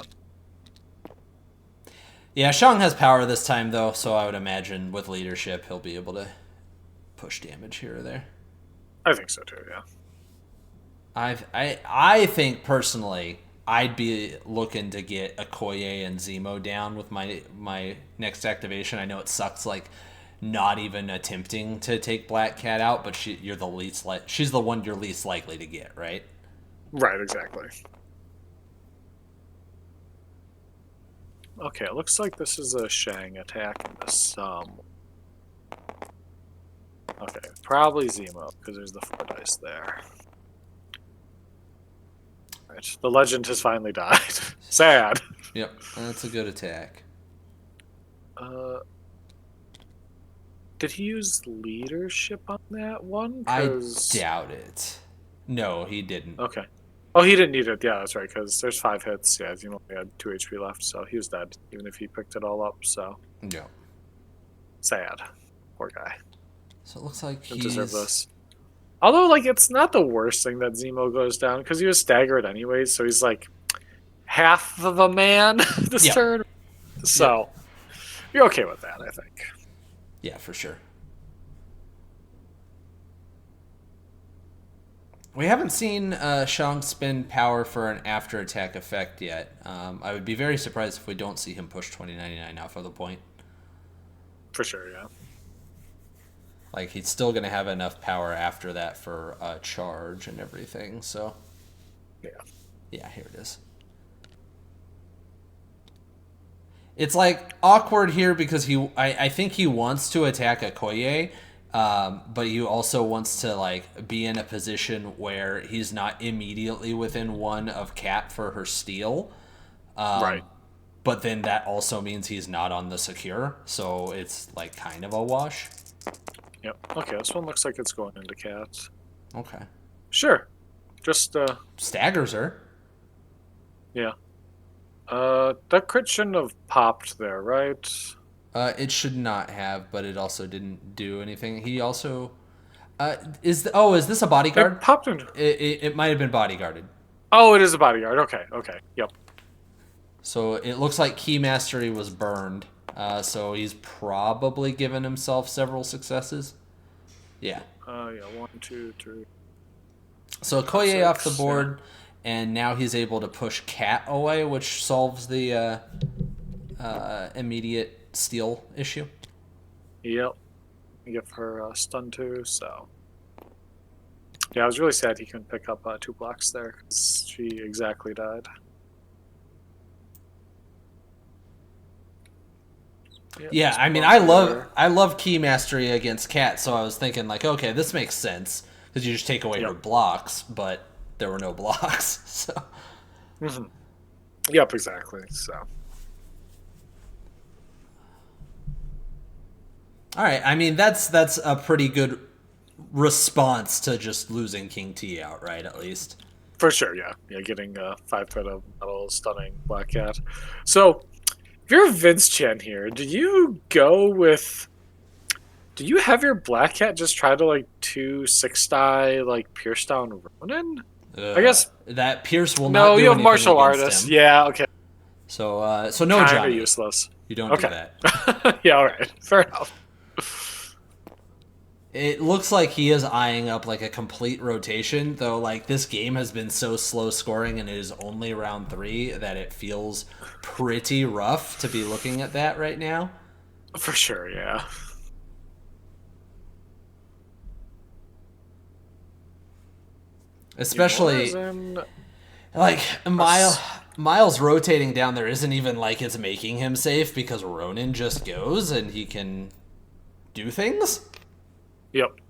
Yeah, Shang has power this time, though, so I would imagine with leadership he'll be able to push damage here or there. I think so, too, yeah. I think, personally, I'd be looking to get Okoye and Zemo down with my next activation. I know it sucks, like, not even attempting to take Black Cat out, but she's the one you're least likely to get, right? Right, exactly. Okay, it looks like this is a Shang attack in this. Okay, probably Zemo, because there's the 4 dice there. Right, the legend has finally died. Sad. Yep, that's a good attack. Did he use leadership on that one? I doubt it. No, he didn't. Okay. Oh, he didn't need it. Yeah, that's right, because there's 5 hits. Yeah, Zemo only had 2 HP left, so he was dead, even if he picked it all up, so... No. Sad. Poor guy. So it looks like Didn't deserve this. Although, like, it's not the worst thing that Zemo goes down, because he was staggered anyways, so he's, like, half of a man this turn. So, you're okay with that, I think. Yeah, for sure. We haven't seen Shang spend power for an after attack effect yet. I would be very surprised if we don't see him push 2099 out for the point. For sure, yeah. Like, he's still going to have enough power after that for a charge and everything, so... Yeah. Yeah, here it is. It's, like, awkward here because I think he wants to attack Okoye, but he also wants to, like, be in a position where he's not immediately within 1 of Cat for her steal. Right. But then that also means he's not on the secure, so it's, like, kind of a wash. Yep. Okay, this one looks like it's going into Cat. Okay. Sure. Just, Staggers her. Yeah. That crit shouldn't have popped there, right? It should not have, but it also didn't do anything. He also... is this a bodyguard? It popped in. It might have been bodyguarded. Oh, it is a bodyguard. Okay, okay. Yep. So it looks like Key Mastery was burned. So he's probably given himself several successes. Yeah. Yeah, 1, 2, 3. So Okoye off the board, and now he's able to push Cat away, which solves the immediate steal issue. Yep. Give her stun too, so... Yeah, I was really sad he couldn't pick up 2 blocks there, because she exactly died. Yeah, I mean, I love Key Mastery against Cat, so I was thinking, like, okay, this makes sense, because you just take away her blocks, but there were no blocks, so... Mm-hmm. Yep, exactly, so... Alright, I mean, that's a pretty good response to just losing King T outright, at least. For sure, yeah. Yeah, getting 5 foot of metal, stunning Black Cat. So... If you're Vince Chen here, do you have your Black Cat just try to, like, 2 6-die, like, Pierce down Ronin? I guess... That Pierce will not do you have anything martial against artists. him. Yeah, okay. So no, Kinda Johnny. useless. You don't do that. Yeah, alright. Fair enough. It looks like he is eyeing up, like, a complete rotation, though, like, this game has been so slow scoring and it is only round 3 that it feels pretty rough to be looking at that right now. For sure, yeah. Especially, like, Miles rotating down there isn't even like it's making him safe because Ronin just goes and he can do things. Yep.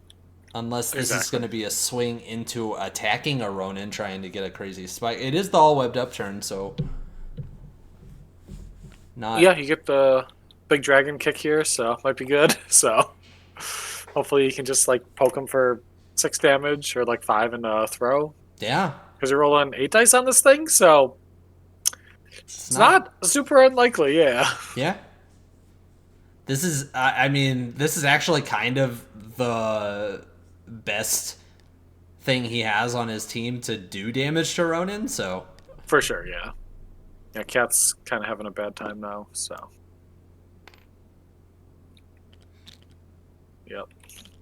Unless this is going to be a swing into attacking a Ronin trying to get a crazy spike. It is the all-webbed up turn, so... Yeah, you get the big dragon kick here, so might be good. So hopefully you can just, like, poke him for 6 damage or, like, 5 in a throw. Yeah. Because you're rolling 8 dice on this thing, so... It's not super unlikely, yeah. Yeah. This is, I mean, this is actually kind of the best thing he has on his team to do damage to Ronin, so... For sure, yeah. Yeah, Cat's kind of having a bad time now, so... Yep.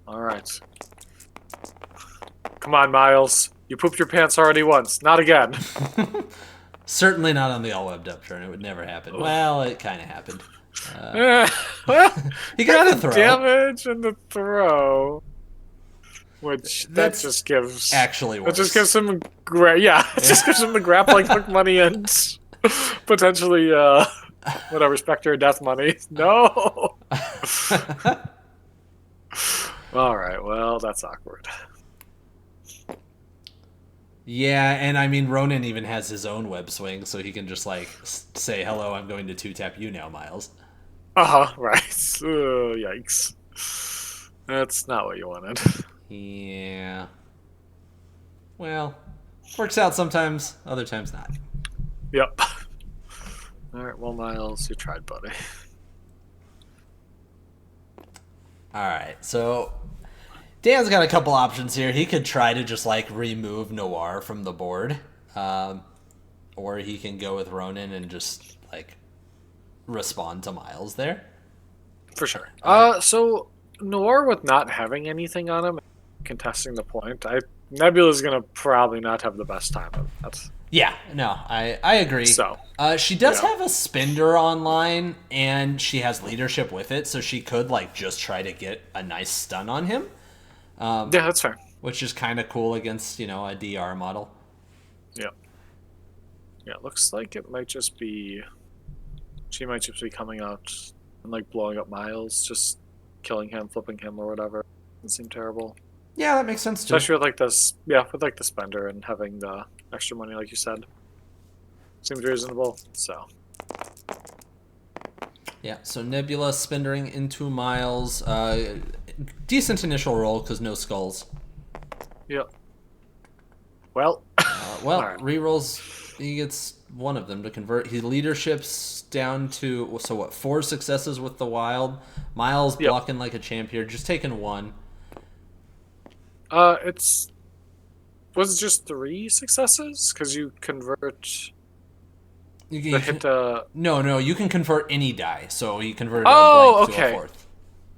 Alright. Come on, Miles. You pooped your pants already once. Not again. Certainly not on the all-webbed up turn. It would never happen. Ugh. Well, it kind of happened. Well, he got a throw. Damage and the throw, which that just gives actually worse. It just gives him just gives him the grappling hook money and potentially whatever Spectre death money. No. All right. Well, that's awkward. Yeah, and I mean Ronan even has his own web swing, so he can just like say, "Hello, I'm going to two tap you now, Miles." Right. Yikes. That's not what you wanted. Yeah. Well, works out sometimes, other times not. Yep. All right. Well, Miles, you tried, buddy. All right, so Dan's got a couple options here. He could try to just like remove Noir from the board, um, or he can go with Ronan and just like respond to Miles there. For sure. Uh, So Noir with not having anything on him, contesting the point, Nebula's gonna probably not have the best time of that. yeah, no, I agree. So She does yeah, have a spender online, and she has leadership with it, so she could like just try to get a nice stun on him, yeah, that's fair. which is kind of cool against a DR model. Yeah, yeah. Looks like it might just be she might just be coming out and like blowing up Miles, just killing him, flipping him, or whatever. Doesn't seem terrible. Yeah, that makes sense too. Especially with like this, yeah, with like the spender and having the extra money, like you said, seems reasonable. So Yeah, so Nebula spendering into Miles. Decent initial roll because no skulls. yeah. Well, Well, all right. rerolls. He gets one of them to convert. He leaderships down to so what? 4 successes with the wild. Miles Yep. blocking like a champ here, just taking one. It's was it just 3 successes? Because you convert the hit. No, you can convert any die. So he converted a Oh, blank to a okay. fourth.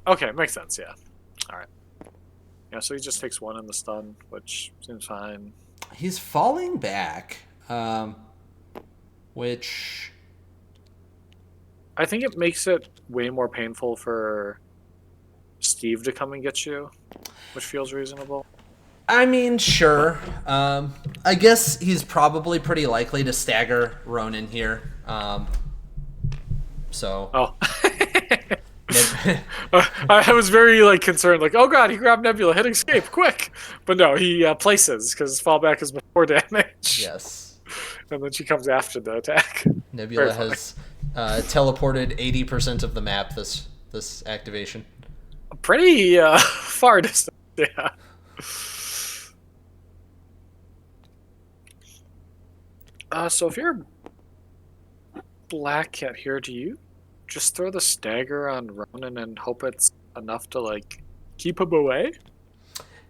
Okay, makes sense. Yeah. All right. Yeah. So he just takes one in the stun, which seems fine. He's falling back, which I think it makes it way more painful for Steve to come and get you, which feels reasonable. I mean, But sure. I guess he's probably pretty likely to stagger Ronan here. So oh. Neb- I was very like concerned, like, oh god, he grabbed Nebula, hit escape, quick! But no, he places because fallback is before damage, yes, and then she comes after the attack. Very Nebula funny. has teleported 80% of the map this activation. Pretty far distance, yeah. So if you're Black Cat here, do you just throw the stagger on Ronan and hope it's enough to like keep him away?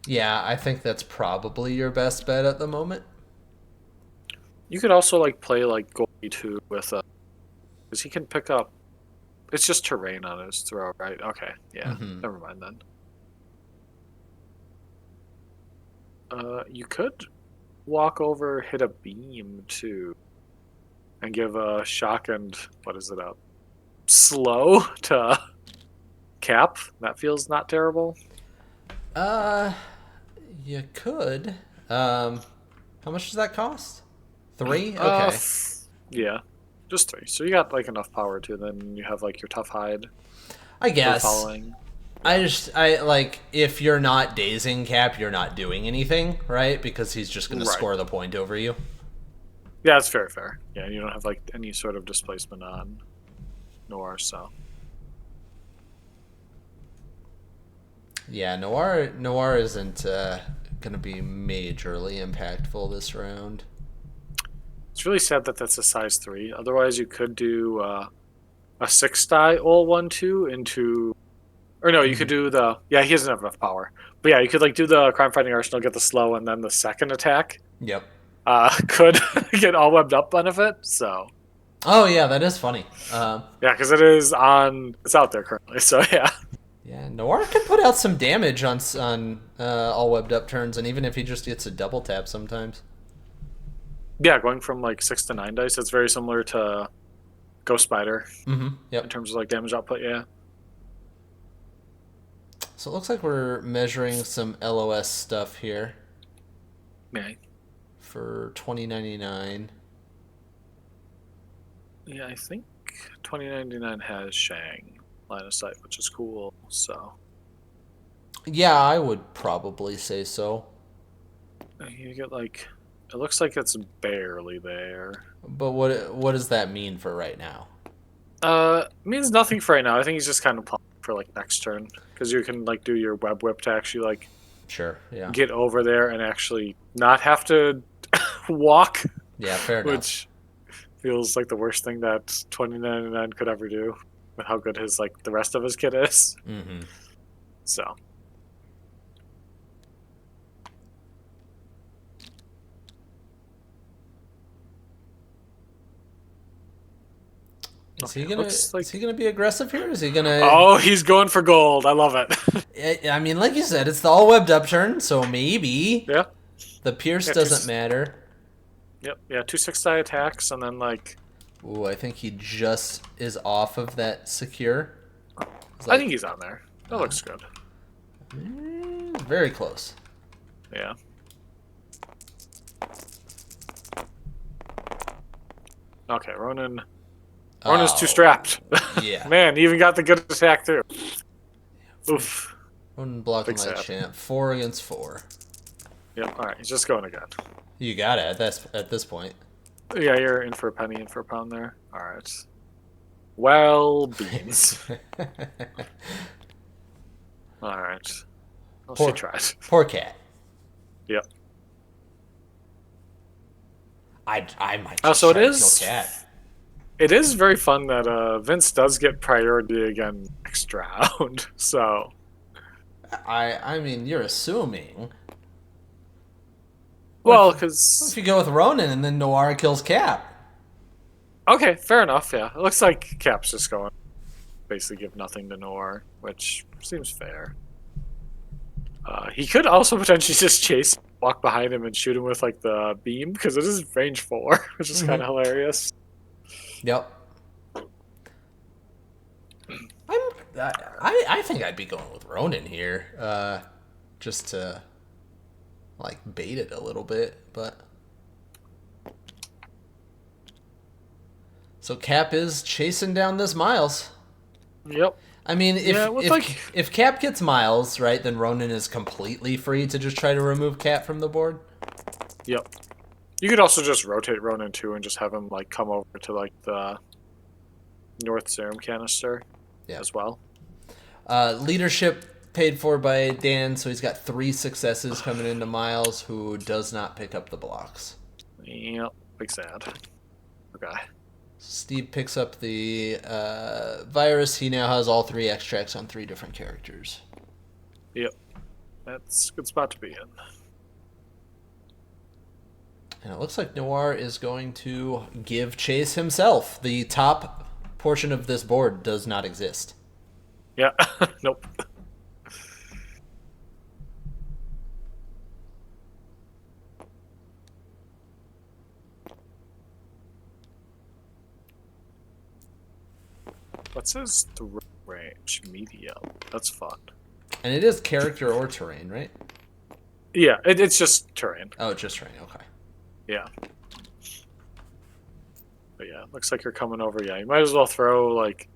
Yeah, I think that's probably your best bet at the moment. You could also like play like Goldie 2 with because he can pick up. It's just terrain on his throw, right? Okay, yeah. Mm-hmm. Never mind then. You could walk over, hit a beam too, and give a shock and what is it up? Slow to Cap. That feels not terrible. Uh, you could. How much does that cost? 3? Okay. Yeah, just 3. So you got like enough power to then you have like your tough hide I for guess. following. I like if you're not dazing Cap, you're not doing anything, right? Because he's just gonna Right. score the point over you. Yeah, it's fair. Yeah, you don't have like any sort of displacement on Noir, so Yeah, Noir isn't gonna be majorly impactful this round. it's really sad that that's a size 3. Otherwise, you could do a 6-die all 1-2 into. Or no, you could do the. Yeah, he doesn't have enough power. But yeah, you could like do the crime fighting arsenal, get the slow, and then the second attack Yep. could get all webbed up benefit. So Oh yeah, that is funny. yeah, because it is on. It's out there currently. So yeah. Yeah, Noir can put out some damage on all webbed up turns, and even if he just gets a double tap sometimes. Yeah, going from like 6 to 9 dice, it's very similar to Ghost Spider Mm-hmm. in Yep. terms of like damage output. Yeah. So it looks like we're measuring some LOS stuff here Yeah. for 2099. Yeah, I think 2099 has Shang line of sight, which is cool. So Yeah, I would probably say so. You get like, it looks like it's barely there. But what does that mean for right now? Means nothing for right now. I think he's just kind of playing for like next turn because you can like do your web whip to actually like Sure, yeah. get over there and actually not have to walk, Yeah, fair enough. which feels like the worst thing that 2099 could ever do with how good his like the rest of his kit is. Mm-hmm. So Is okay, he it gonna looks is he like gonna be aggressive here? Is he gonna? oh, he's going for gold. I love it. I mean, like you said, it's the all webbed up turn, so maybe Yeah, the pierce yeah, two, doesn't matter. yep, yeah, 2 6-die attacks, and then like Ooh, I think he just is off of that secure. It's I like, think he's on there. That looks good. very close. Yeah. Okay, Ronan's too strapped. Yeah. Man, he even got the good attack too. Oof. One blocking Big my sad. champ. 4 against 4. Yep. All right, he's just going again. You got it at this point. Yeah, you're in for a penny, in for a pound there. All right. Well, beans. All right. Well, she tried. Poor cat. Yep. I might Oh, just so it try to kill is. cat. It is very fun that Vince does get priority again next round. So I mean, you're assuming. well, What because if you go with Ronan and then Noir kills Cap? okay, fair enough. Yeah, it looks like Cap's just going basically give nothing to Noir, which seems fair. He could also potentially just chase, walk behind him, and shoot him with like the beam because it is range 4, which is kind of hilarious. Yep. I think I'd be going with Ronan here, just to like bait it a little bit, but so Cap is chasing down this Miles. Yep. I mean, Yeah, with like if Cap gets Miles, right, then Ronan is completely free to just try to remove Cap from the board. yep. You could also just rotate Ronan too and just have him like come over to like the North Serum canister as well. Leadership paid for by Dan, so he's got 3 successes coming into Miles, who does not pick up the blocks. Yep. Big sad. Okay. Steve picks up the virus. He now has all 3 extracts on 3 different characters. Yep. That's a good spot to be in. And it looks like Noir is going to give chase himself. The top portion of this board does not exist. Yeah. Nope. What's his throw range? Medium. That's fun. And it is character or terrain, right? Yeah, it's just terrain. Oh, just terrain. Okay. Yeah. But yeah, looks like you're coming over. Yeah, you might as well throw like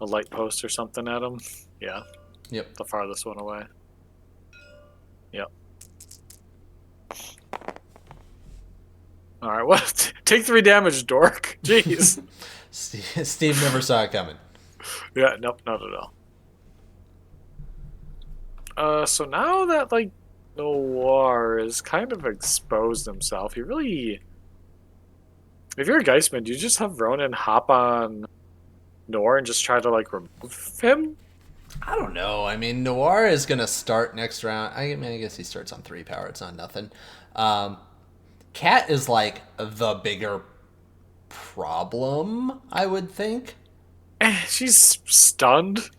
a light post or something at him. Yeah. Yep. The farthest one away. Yep. All right. What? Take 3 damage, dork. Jeez. Steve never saw it coming. Yeah. Nope. Not at all. So now that like Noir has kind of exposed himself, he really. If you're a Geisman, do you just have Ronan hop on Noir and just try to like remove him? I don't know. I mean, Noir is going to start next round. I mean, I guess he starts on 3 power. It's not nothing. Cat is like the bigger problem, I would think. She's stunned.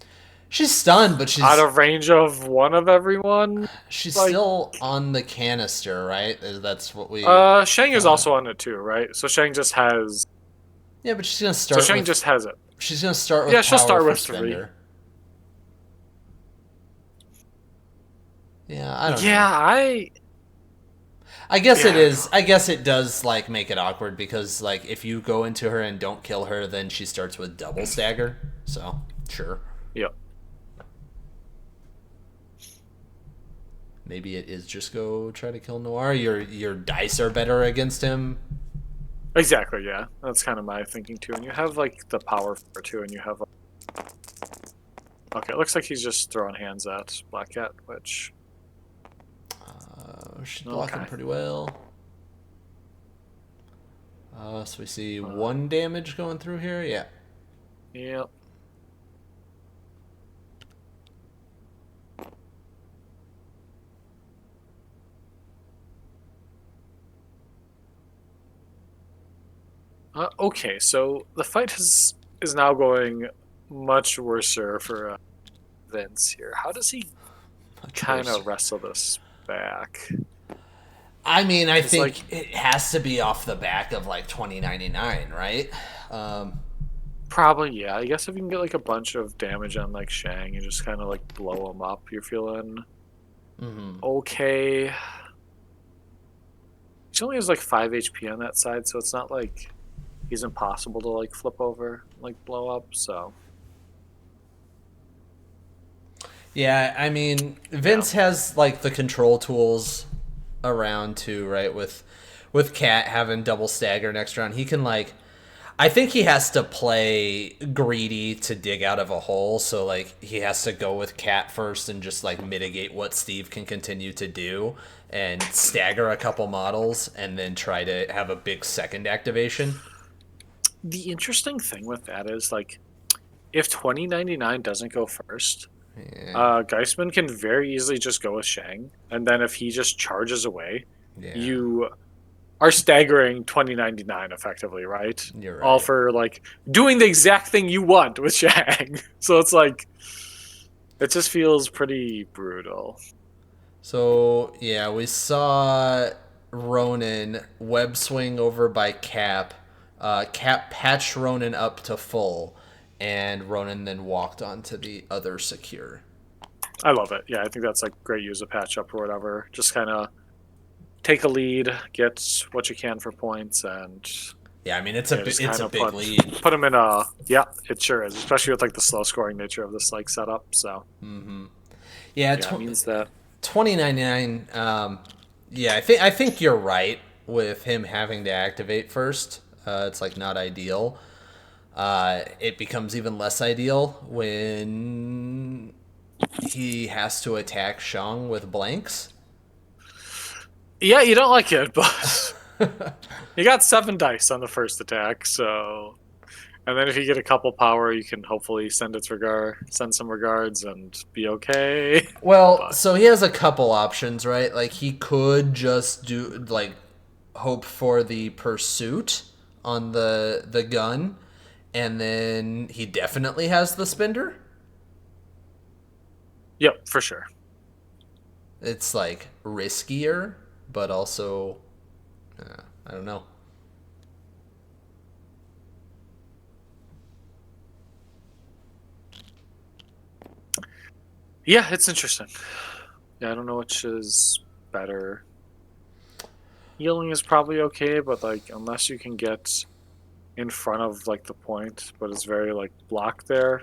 She's stunned, but she's Out of range of one of everyone. she's like- still on the canister, right? That's what we. Shang is also on it too, right? So Shang just has. Yeah, but she's gonna So start. Shang with, just has it. She's gonna start with. Yeah, she'll power start for with 3. Spender. Yeah, I don't know. Yeah, I guess it Yeah. is. I guess it does like make it awkward because like if you go into her and don't kill her, then she starts with double stagger. So sure. Yep. maybe it is just go try to kill Noir. Your dice are better against him. Exactly, yeah. That's kind of my thinking too. And you have like the power for two, and you have. Okay, it looks like he's just throwing hands at Black Cat, which. She's blocking Okay. pretty well. So we see one damage going through here. Yeah. Yep. Okay, so the fight is now going much worse for Vince here. How does he kind of wrestle this back? I mean, I think like, it has to be off the back of like 2099, right? Probably, yeah. I guess if you can get like a bunch of damage on like Shang and just kind of like blow him up, you're feeling okay. He only has like 5 HP on that side, so it's not like he's impossible to like flip over, like blow up. So yeah, I mean, Vince has like the control tools around too, right? With Cat having double stagger next round, he can like. I think he has to play greedy to dig out of a hole, so like he has to go with Cat first and just like mitigate what Steve can continue to do and stagger a couple models and then try to have a big second activation. the interesting thing with that is like if 2099 doesn't go first, Geisman can very easily just go with Shang, and then if he just charges away, you are staggering 2099 effectively, right? You're right. All for like doing the exact thing you want with Shang. So it's like it just feels pretty brutal. So yeah, we saw Ronan web swing over by Cap. Cap patched Ronan up to full, and Ronan then walked onto the other secure. I love it. Yeah, I think that's like great use of patch up or whatever. Just kind of take a lead, get what you can for points, and yeah, I mean it's a big lead. Put him in a it sure is, especially with like the slow scoring nature of this like setup. So yeah, it means that 2099. Yeah, I think you're right with him having to activate first. It's like not ideal. It becomes even less ideal when he has to attack Shang with blanks. Yeah, you don't like it, but you got 7 dice on the first attack, so and then if you get a couple power, you can hopefully send some regards and be okay. Well, so he has a couple options, right? Like he could just do like hope for the pursuit on the gun, and then he definitely has the spender. Yep, for sure. It's like riskier, but also I don't know. Yeah, it's interesting. Yeah, I don't know which is better. Healing is probably okay, but like unless you can get in front of like the point, but it's very like blocked there,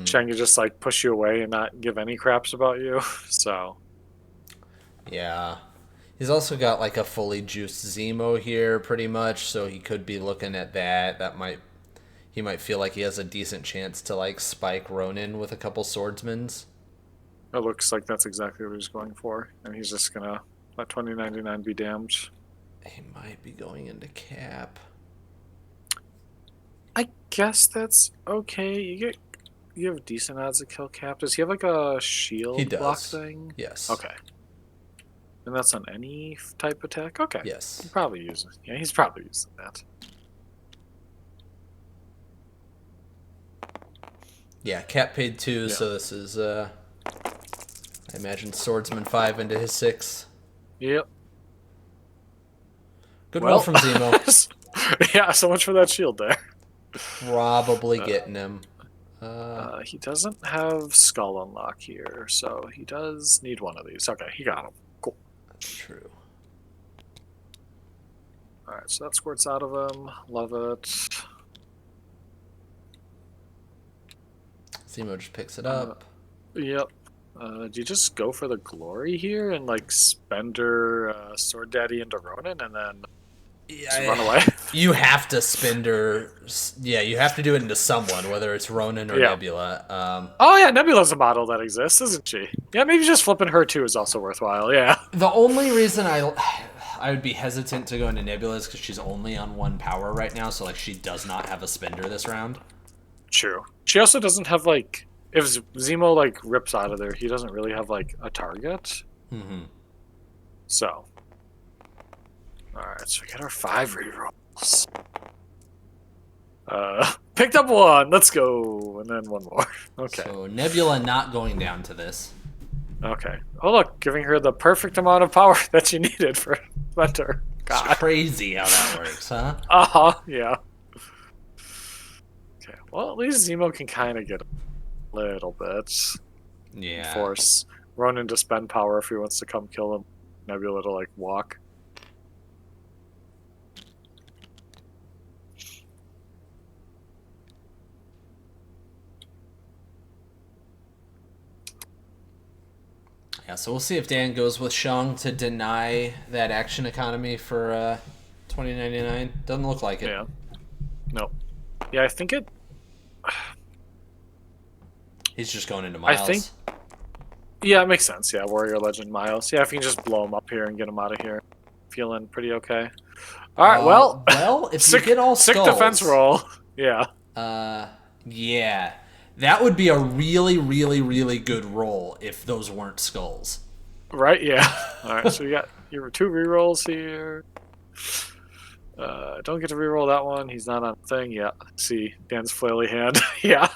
Shang can just like push you away and not give any craps about you. So yeah, he's also got like a fully juiced Zemo here, pretty much. So he could be looking at that. He might feel like he has a decent chance to like spike Ronin with a couple swordsmans. it looks like that's exactly what he's going for, and he's just gonna let 2099 be damned. He might be going into Cap. I guess that's okay. You have decent odds to kill Cap. Does he have like a shield block thing? Yes. Okay. And that's on any type attack? Okay. Yes. He's probably using that. Yeah, Cap paid 2, so this is I imagine Swordsman 5 into his 6. Yep. Good roll from Zemo. Yeah, so much for that shield there. Probably getting him. He doesn't have Skull Unlock here, so he does need one of these. Okay, he got him. Cool. That's true. Alright, so that squirts out of him. Love it. Zemo just picks it up. Yep. Do you just go for the glory here and like spend her sword daddy into Ronin and then just run away? You have to spend her. Yeah, you have to do it into someone, whether it's Ronan or Yeah. Nebula. Oh yeah, Nebula's a model that exists, isn't she? Yeah, maybe just flipping her too is also worthwhile. Yeah. The only reason I would be hesitant to go into Nebula is because she's only on 1 power right now, so like she does not have a spender this round. True. She also doesn't have like if Zemo like rips out of there, he doesn't really have like a target. Mm-hmm. So. Alright, so we got our 5 rerolls. Picked up 1. Let's go, and then 1 more. Okay. So Nebula not going down to this. Okay. Oh look, giving her the perfect amount of power that she needed for Splinter. God. It's crazy how that works, huh? Yeah. Okay. Well, at least Zemo can kind of get a little bit. Yeah. Force Ronan to spend power if he wants to come kill him. Nebula to like walk. Yeah, so we'll see if Dan goes with Shang to deny that action economy for 2099. Doesn't look like it. Yeah. No. Yeah, I think it. He's just going into Miles. I think. Yeah, it makes sense. Yeah, Warrior Legend Miles. Yeah, if you can just blow him up here and get him out of here, feeling pretty okay. All right. Well, if sick, you get all sick skulls, defense roll. Yeah. Yeah, that would be a really, really, really good roll if those weren't skulls. Right. Yeah. All right. So you got your 2 rerolls here. Don't get to reroll that one. He's not on thing. Yeah. See Dan's flaily hand. Yeah.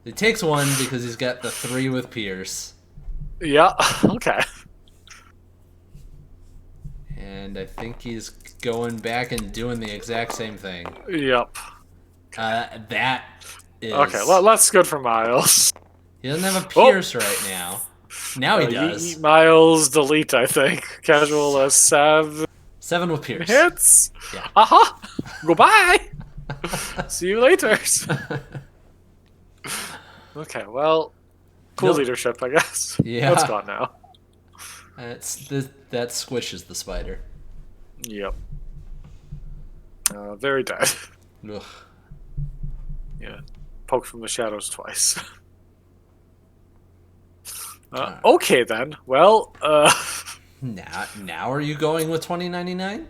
It takes 1 because he's got the 3 with Pierce. Yeah. Okay. And I think he's going back and doing the exact same thing. Yep. That is... Okay, well, that's good for Miles. He doesn't have a Pierce right now. Now he does. Miles delete, I think. Casual 7 7 with Pierce. hits. Yeah. Goodbye. See you later. Okay, well, cool leadership, I guess. Yeah. That's gone now. That squishes the spider. Yep. Very dead. Ugh. Yeah. Poked from the shadows twice. Okay then. Well, Now are you going with 2099?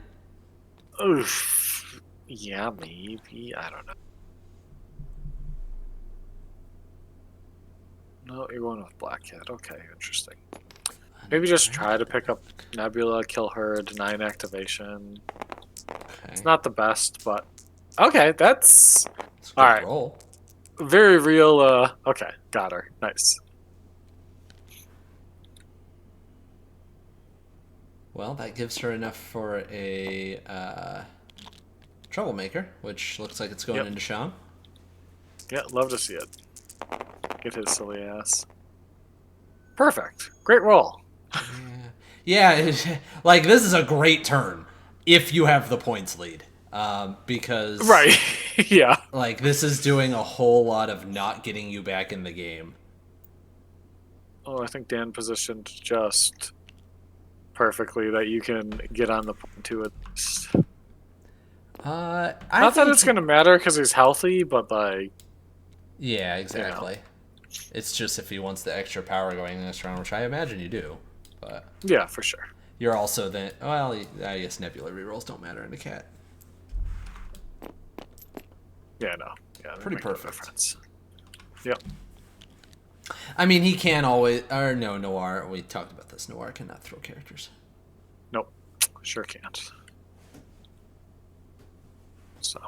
oof. Yeah, maybe. I don't know. No, you're going with Black Cat. Okay, interesting. Maybe just try to pick up Nebula, kill her, deny an activation. Okay. It's not the best, but okay, that's a good all right. Roll. Very real. Okay, got her. Nice. Well, that gives her enough for a troublemaker, which looks like it's going into Shang. Yeah, love to see it. Get his silly ass. Perfect. Great roll. Yeah, like this is a great turn if you have the points lead, because right, yeah. Like this is doing a whole lot of not getting you back in the game. Oh, I think Dan positioned just perfectly that you can get on the point to it. Not that it's gonna matter because he's healthy, but like. Yeah, exactly. It's just if he wants the extra power going in this round, which I imagine you do. But yeah, for sure. You're also then. Well, I guess Nebula rerolls don't matter in a cat. Yeah, no. Yeah, pretty perfect. Yep. I mean, he can always. Or no, Noir. We talked about this. Noir cannot throw characters. Nope. Sure can't. So.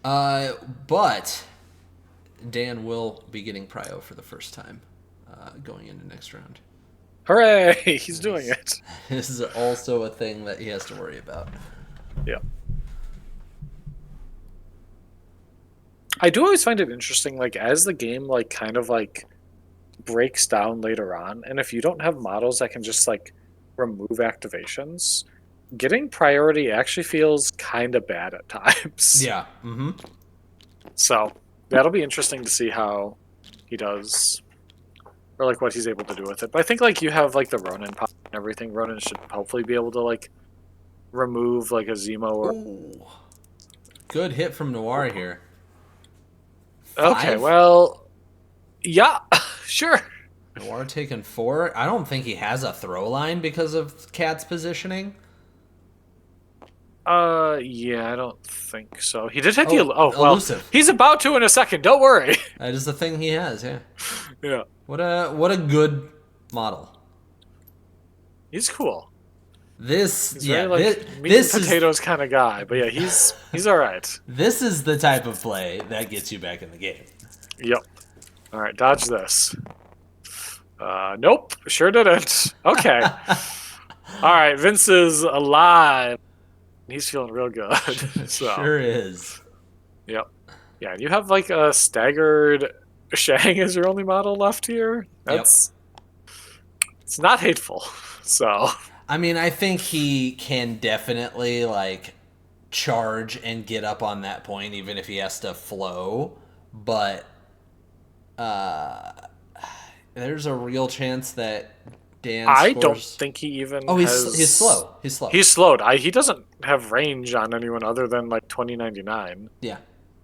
But Dan will be getting Prio for the first time going into next round. Hooray! He's doing it. This is also a thing that he has to worry about. Yeah. I do always find it interesting, like, as the game, like, kind of, like, breaks down later on, and if you don't have models that can just, like, remove activations, getting priority actually feels kind of bad at times. Yeah. Mm-hmm. So, that'll be interesting to see how he does. or like what he's able to do with it. But I think like you have like the Ronin pop and everything. Ronin should hopefully be able to like remove like a Zemo or. Ooh. Good hit from Noir here. Okay, 5? well, yeah, sure. Noir taking 4. I don't think he has a throw line because of Cat's positioning. Yeah, I don't think so. He did hit the. Oh, well, elusive. he's about to in a second. Don't worry. That is the thing he has, yeah. Yeah, What a good model. he's cool. This, He's yeah, very like meat this and is potatoes kind of guy. But yeah, he's all right. this is the type of play that gets you back in the game. Yep. All right, dodge this. Nope, sure didn't. Okay. All right, Vince is alive. He's feeling real good. So. Sure is. Yep. Yeah, you have like a staggered Shang as your only model left here. That's It's not hateful. So I mean, I think he can definitely like charge and get up on that point, even if he has to flow. But there's a real chance that Dan. I don't think he even. Oh, he's slow. He's slow. He's slowed. He doesn't have range on anyone other than like 2099. Yeah,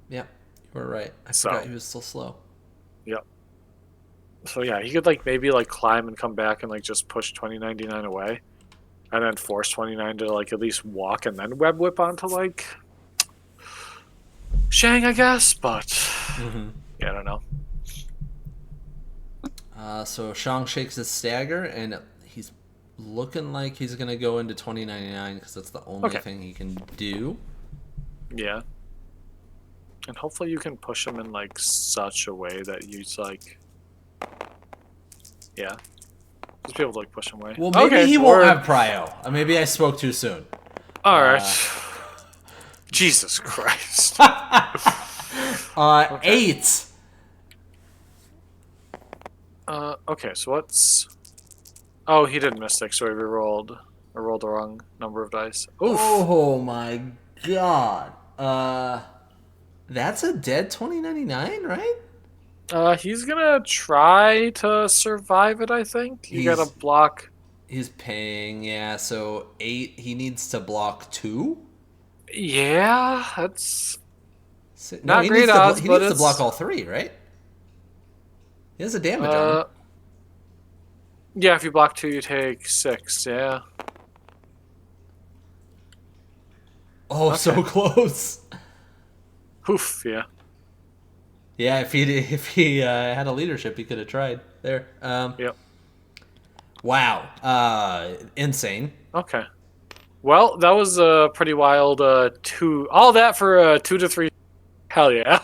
you were right. I forgot he was still slow. Yep. So yeah, he could like maybe like climb and come back and like just push 2099 away, and then force 29 to like at least walk and then web whip onto like Shang, I guess. But yeah, I don't know. So Shang shakes his stagger, and he's looking like he's gonna go into 2099 because that's the only thing he can do. Yeah. And hopefully you can push him in like such a way that you like. Yeah. Just be able to like push him away. Well, maybe he won't have prio. Maybe I spoke too soon. All right. Jesus Christ. 8. Okay, so what's... Oh, he did Mystic, so he rerolled. I rolled the wrong number of dice. Oof. Oh my god. That's a dead 2099, right? He's gonna try to survive it, I think. You gotta block... He's paying, yeah, so 8, he needs to block 2? Yeah, that's... No, not great odds, he needs to block all 3, right? He has a damage on him. Yeah, if you block 2, you take 6, yeah. Oh, so close. Oof, yeah. Yeah, if he had a leadership, he could have tried there. Yep. Wow. Insane. Okay. Well, that was a pretty wild 2. All that for 2 to 3. Hell yeah.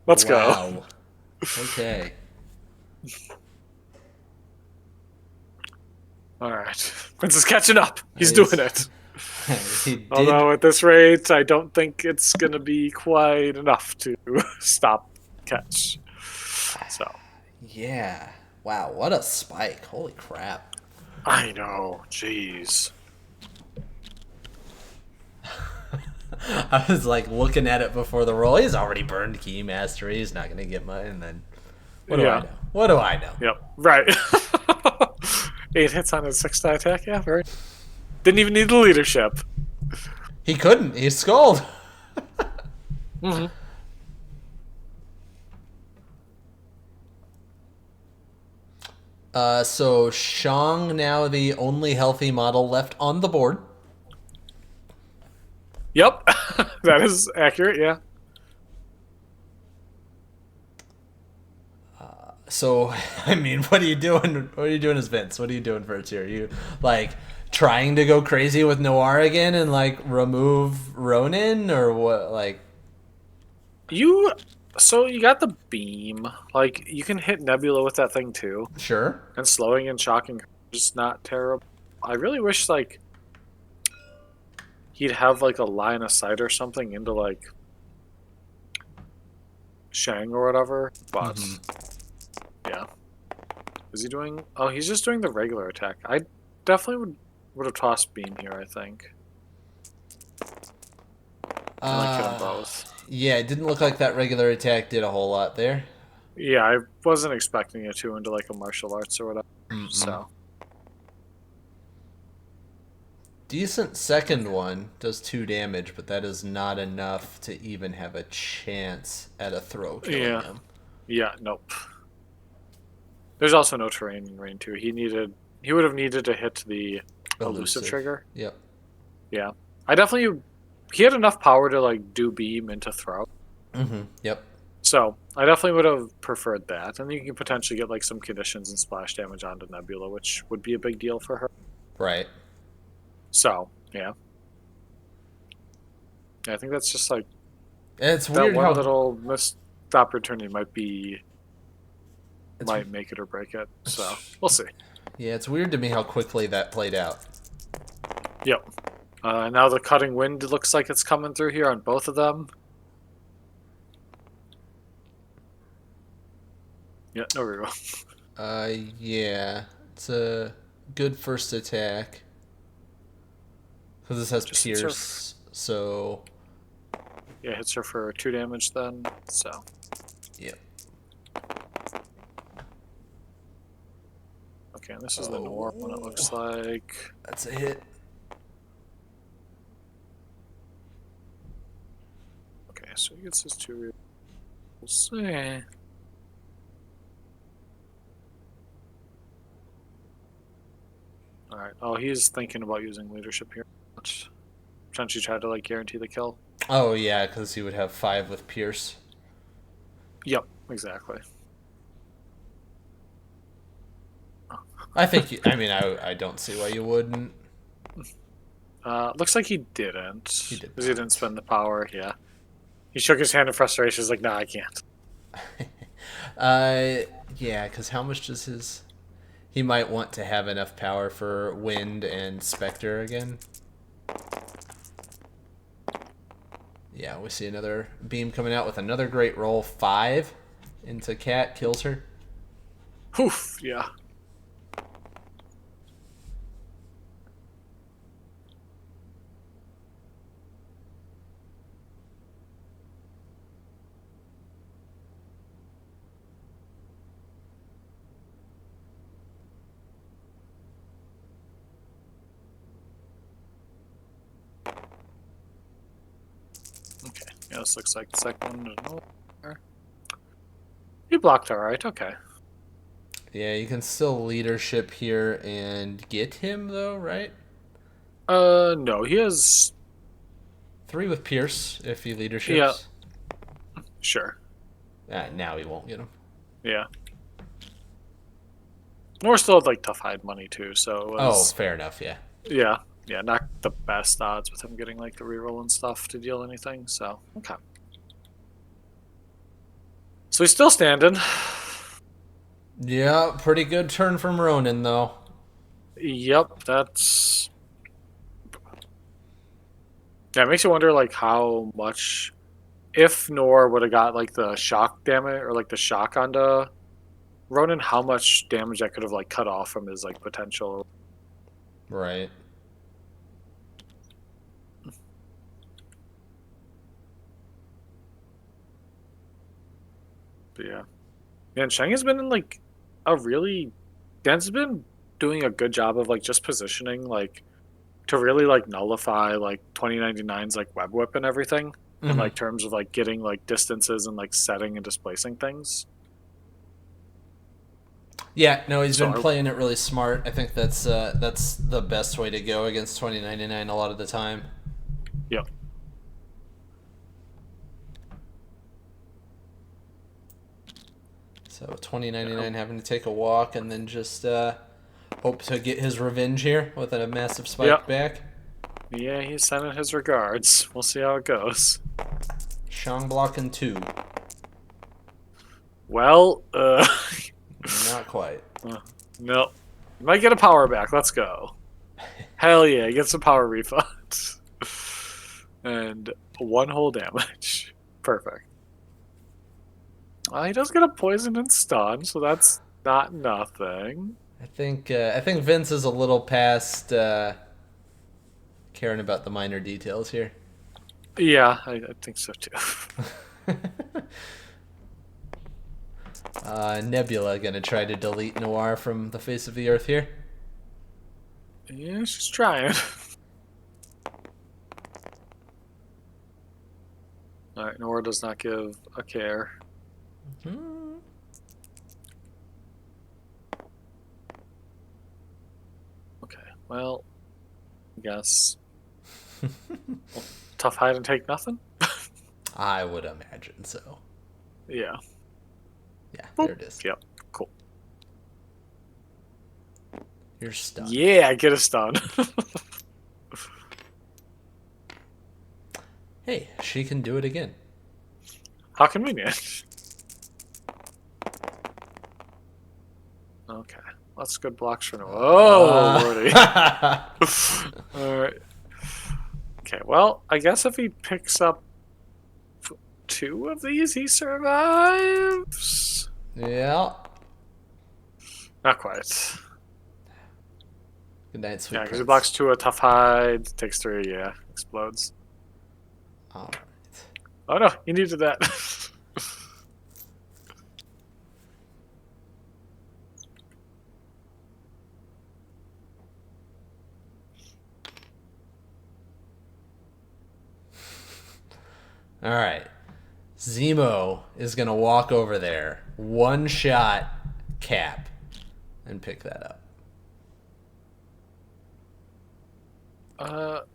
Let's go. Okay. All right. Vince is catching up. He's doing it. Although at this rate, I don't think it's going to be quite enough to stop catch. So. Yeah. Wow, what a spike. Holy crap. I know. Jeez. I was like looking at it before the roll. He's already burned Key Mastery. He's not going to get mine. And then what do I know? What do I know? Yep. Right. 8 hits on his 6-die attack. Yeah, very. Didn't even need the leadership. He couldn't. He skulled. So Shang now the only healthy model left on the board. Yep. That is accurate, yeah. So, I mean, what are you doing? What are you doing as Vince? What are you doing for it here? Are you, like, trying to go crazy with Noir again and, like, remove Ronin? Or what, like... So, you got the beam. Like, you can hit Nebula with that thing, too. Sure. And slowing and shocking her is just not terrible. I really wish, like, he'd have, like, a line of sight or something into, like, Shang or whatever. But... yeah. Is he doing... Oh, he's just doing the regular attack. I definitely would have tossed beam here, I think. I like hit them both. Yeah, it didn't look like that regular attack did a whole lot there. Yeah, I wasn't expecting it to into like a martial arts or whatever. Mm-mm. So Decent second one, does 2 damage, but that is not enough to even have a chance at a throw killing yeah, him. yeah, nope. There's also no terrain in Rain 2. He would have needed to hit the elusive Elusive. trigger. Yep. Yeah. I definitely he had enough power to like do beam into throw. Mm-hmm. Yep. So I definitely would have preferred that. And you can potentially get like some conditions and splash damage onto Nebula, which would be a big deal for her. Right. So, yeah. I think that's just like And it's that weird one how little missed opportunity it's might make it or break it. So we'll see. yeah, it's weird to me how quickly that played out. Yep. Now the cutting wind looks like it's coming through here on both of them. Yeah, no reroll. Yeah, it's a good first attack because this has Just hits her. Pierce, so Yeah, hits her for 2 damage then. So yeah. okay, and this is the norm one. It looks like. That's a hit. Okay, so he gets his 2 rerolls. We'll see. All right. Oh, he's thinking about using leadership here. Potentially try to like guarantee the kill. Oh yeah, because he would have 5 with Pierce. Yep, exactly. I think. I mean, I don't see why you wouldn't. Looks like he didn't. He did Because he not. didn't spend the power. Yeah. He shook his hand in frustration. He's like, "Nah, I can't." uh, yeah, because how much does his? He might want to have enough power for Wind and Spectre again. Yeah, we see another beam coming out with another great roll. 5 into Cat, kills her. Poof. Yeah. Okay. Yeah, this looks like the second one. He blocked all right. Okay. Yeah, you can still leadership here and get him though, right? No, he has. 3 with Pierce if he Yeah, leaderships. sure. Now he won't get him. Yeah. Nor still had like tough hide money too, so it Oh, was fair enough. Yeah. yeah, not the best odds with him getting like the reroll and stuff to deal anything. So okay. So he's still standing. Yeah, pretty good turn from Ronan though. Yep, that's yeah. It makes you wonder like how much if Nor would have got like the shock damage or like the shock onto Ronan, how much damage that could have like cut off from his like potential. Right. But yeah, and Shang has been in like a really Dan's been doing a good job of like just positioning like to really like nullify like 2099's like web whip and everything in Mm-hmm. like terms of like getting like distances and like setting and displacing things. Yeah, no, he's been So playing it really smart. I think that's the best way to go against 2099 a lot of the time. yeah, So 2099 having to take a walk and then just hope to get his revenge here with a massive yeah, spike back. yeah. He's sending his regards. We'll see how it goes. Shang blocking 2. Well, Not quite. no, you might get a power back. Let's go. Hell yeah, get some power refunds and 1 whole damage. Perfect. He does get a poison and stun, so that's not nothing. I think Vince is a little past caring about the minor details here. Yeah, I think so too. Nebula gonna try to delete Noir from the face of the earth here? Yeah, she's trying. Alright, Noir does not give a care. Hmm. Okay, well, I guess. Well, tough hide and take nothing? I would imagine so. Yeah. Yeah, Boop. there it is. Yep, cool. You're stunned. Yeah, get a stun. Hey, she can do it again. How convenient. Okay, that's good blocks for now. Oh, lordy. Alright. Okay, well, I guess if he picks up 2 of these, he survives? Yeah. Not quite. Good night, sweet Yeah, because he prince. blocks 2 a tough hide, takes 3, yeah, explodes. All right. Oh no, he needed that. All right. Zemo is going to walk over there, one shot cap, and pick that up.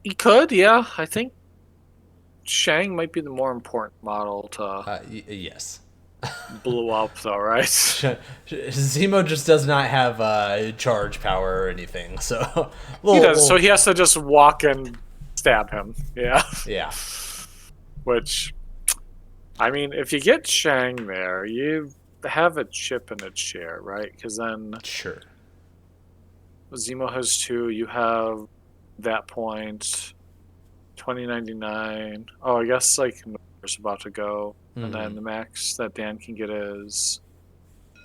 He could, yeah. I think Shang might be the more important model to Yes. blow up, though, right? Zemo just does not have charge power or anything, so He does, so he has to just walk and stab him. Yeah. Yeah. Which, I mean, if you get Shang there, you have a chip and a chair, right? Because then Sure. Zemo has 2. You have that point 2099. Oh, I guess like Nor's about to go, and then the max that Dan can get is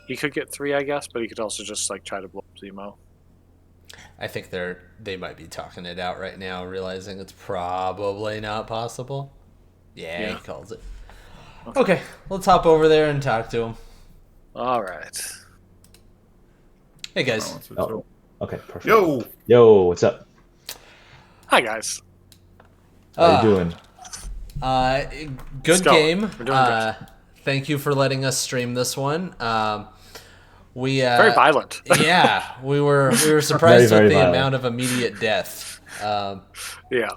he could get 3, I guess, but he could also just like try to blow up Zemo. I think they might be talking it out right now, realizing it's probably not possible. Yeah, he calls it. Okay, let's hop over there and talk to him. All right. Hey guys. Oh, okay, perfect. Yo, what's up? Hi guys. How you doing? Good game. We're doing good. Thank you for letting us stream this one. We Very violent. Yeah, we were surprised Very, with the very amount of immediate death. Yeah.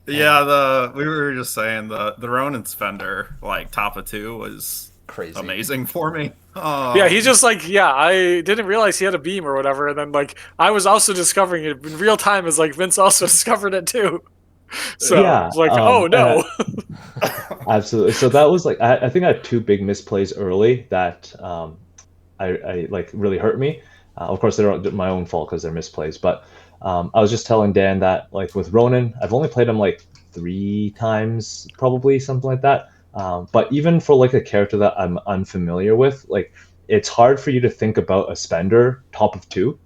Yeah, we were just saying the Ronin Spender, like top of 2, was Crazy. amazing for me. Yeah, he's just like, yeah, I didn't realize he had a beam or whatever, and then like I was also discovering it in real time as like Vince also discovered it too. So Yeah, it's like, oh no. Absolutely. So that was like I think I had 2 big misplays early that I like really hurt me. Of course, they're my own fault because they're misplays. But I was just telling Dan that like with Ronin, I've only played him like 3 times, probably something like that. But even for like a character that I'm unfamiliar with, like it's hard for you to think about a spender top of 2,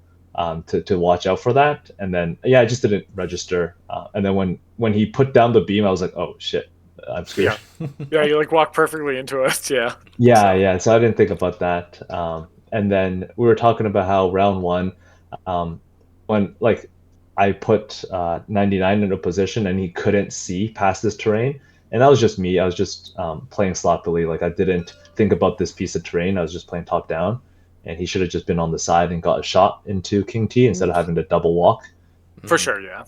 to watch out for that. And then I just didn't register. And then when he put down the beam, I was like, oh shit, I'm screwed. Yeah, you like walk perfectly into it. Yeah. Yeah. So I didn't think about that. And then we were talking about how round 1, when like I put 99 in a position and he couldn't see past this terrain. And that was just me. I was just playing sloppily. Like I didn't think about this piece of terrain. I was just playing top down. And he should have just been on the side and got a shot into King T instead of having to double walk. For sure, yeah.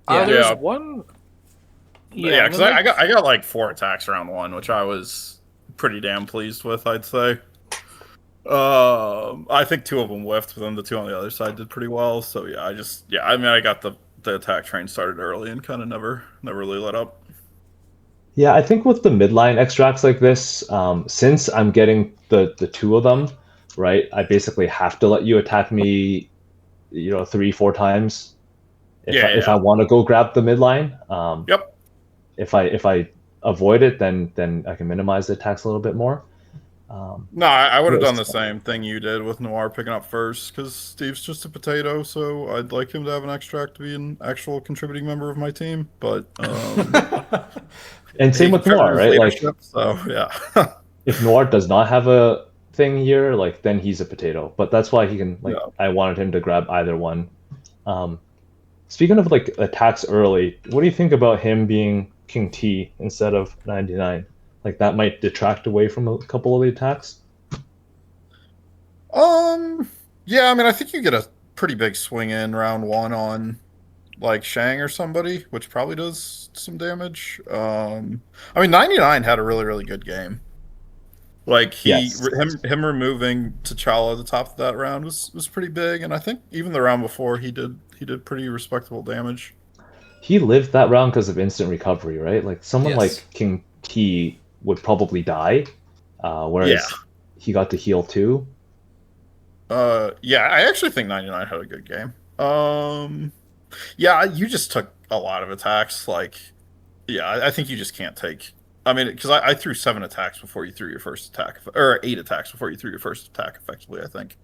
Yeah. There's one. Yeah, because I got like 4 attacks round 1, which I was pretty damn pleased with, I'd say. I think 2 of them whiffed, but then the 2 on the other side did pretty well. So yeah, I mean, I got the attack train started early and kind of never really let up. Yeah, I think with the midline extracts like this, since I'm getting the 2 of them, right, I basically have to let you attack me, 3-4 times if I want to go grab the midline. Yep. If I avoid it, then I can minimize the attacks a little bit more. No, I would have done the same thing you did with Noir picking up first, because Steve's just a potato, so I'd like him to have an extract to be an actual contributing member of my team. But and same with Noir, right? Like, so yeah. if Noir does not have a thing here, like then he's a potato. But that's why he can like Yeah. I wanted him to grab either one. Um, Speaking of like attacks early, what do you think about him being King T instead of 99? Like that might detract away from a couple of the attacks. Yeah, I mean, I think you get a pretty big swing in round 1 on like Shang or somebody, which probably does some damage. I mean, 99 had a really, really good game. Like Yes. him removing T'Challa at the top of that round was pretty big, and I think even the round before he did pretty respectable damage. He lived that round because of instant recovery, right? Like someone Yes. like King T would probably die, Yeah. whereas he got to heal too. Yeah, I actually think 99 had a good game. Yeah, you just took a lot of attacks. Like, yeah, I think you just can't take. I mean, because I threw 7 attacks before you threw your first attack, or 8 attacks before you threw your first attack effectively, I think.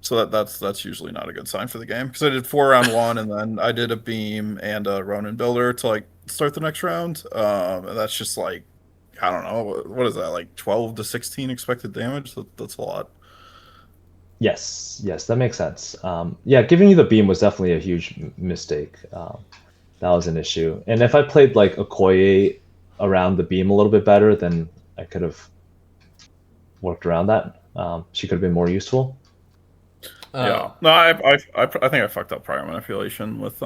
So that's usually not a good sign for the game. Because I did 4 round 1, and then I did a beam and a Ronin builder to like start the next round. And that's just like, I don't know, what is that, like 12 to 16 expected damage? That's a lot. Yes, yes, that makes sense. Yeah, giving you the beam was definitely a huge mistake. That was an issue. And if I played like Okoye around the beam a little bit better, then I could have worked around that. She could have been more useful. Yeah. No, I think I fucked up prior manipulation with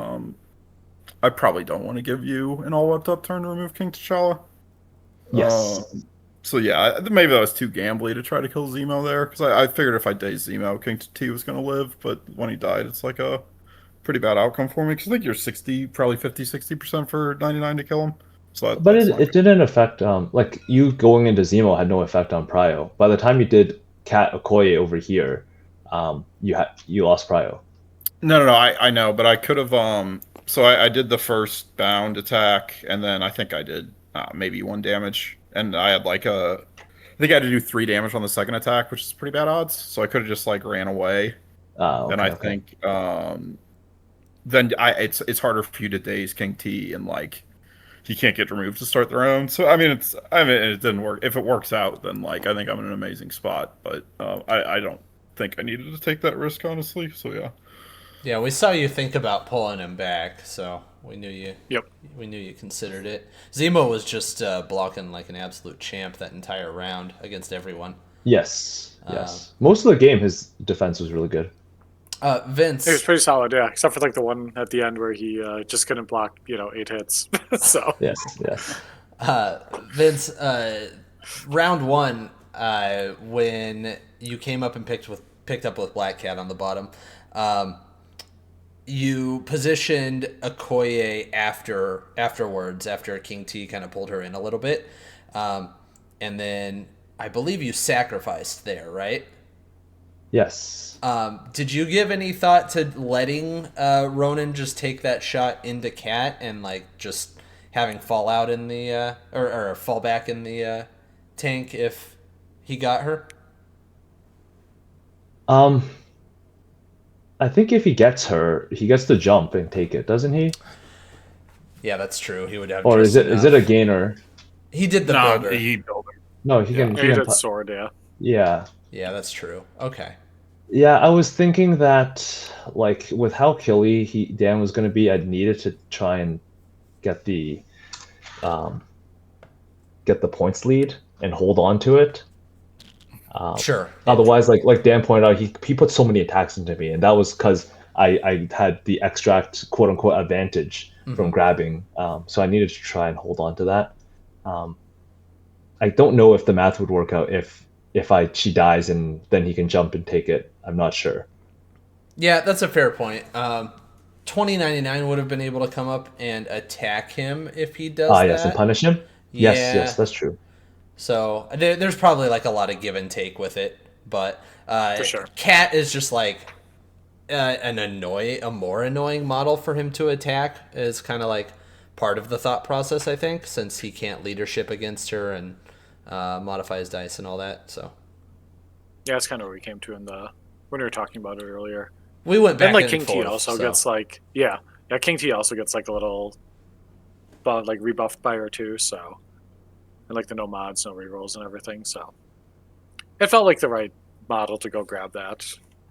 I probably don't want to give you an all wept up turn to remove King T'Challa. Yes. So yeah, maybe that was too gambly to try to kill Zemo there, because I figured if I dazed Zemo, King T was going to live, but when he died, it's like a pretty bad outcome for me, because I think you're 60, probably 50-60% for 99 to kill him. So But that's it, not it good. didn't affect like you going into Zemo had no effect on Prio. By the time you did Cat Okoye over here, you lost Prio. No, I know, but I could have so I did the first bound attack, and then I think I did maybe 1 damage, and I had like I think I had to do 3 damage on the second attack, which is pretty bad odds. So I could have just like ran away, and Okay, I okay. think then it's harder for you to daze King T, and like he can't get removed to start their own. So I mean it didn't work. If it works out, then like I think I'm in an amazing spot, but I don't think I needed to take that risk, honestly. So yeah. Yeah, we saw you think about pulling him back, so we knew you. Yep. We knew you considered it. Zemo was just blocking like an absolute champ that entire round against everyone. Yes, yes. Most of the game, his defense was really good. Vince. It was pretty solid, yeah, except for like the one at the end where he just couldn't block, 8 hits. So Yes, yes. Vince, round 1, when you came up and picked up with Black Cat on the bottom, you positioned Okoye afterwards after King T kind of pulled her in a little bit, and then I believe you sacrificed there, right? Yes. Did you give any thought to letting Ronan just take that shot into Cat and like just having fall out in the or fall back in the tank if he got her? I think if he gets her, he gets to jump and take it, doesn't he? Yeah, that's true. He would have. Or just is it a enough. gainer? He did the No, builder. he built it. No, he Yeah. can. yeah, He he can. did sword, yeah. Yeah. Yeah, that's true. Okay. Yeah, I was thinking that, like, with how killy Dan was going to be, I'd needed to try and get um, get the points lead and hold on to it. Sure. Otherwise, like Dan pointed out, he put so many attacks into me, and that was because I had the extract quote unquote advantage from grabbing. So I needed to try and hold on to that. I don't know if the math would work out if she dies and then he can jump and take it. I'm not sure. Yeah, that's a fair point. 2099 would have been able to come up and attack him if he does that. Yes, and punish him. Yeah. Yes, that's true. So there's probably like a lot of give and take with it, but For sure. Cat is just like a more annoying model for him to attack is kind of like part of the thought process, I think, since he can't leadership against her and modify his dice and all that. So Yeah, that's kind of what we came to when we were talking about it earlier. we went back And like and King T forth, also so. gets like King T also gets like a little like rebuffed by her too, so and like the no mods, no rerolls, and everything. So it felt like the right model to go grab that,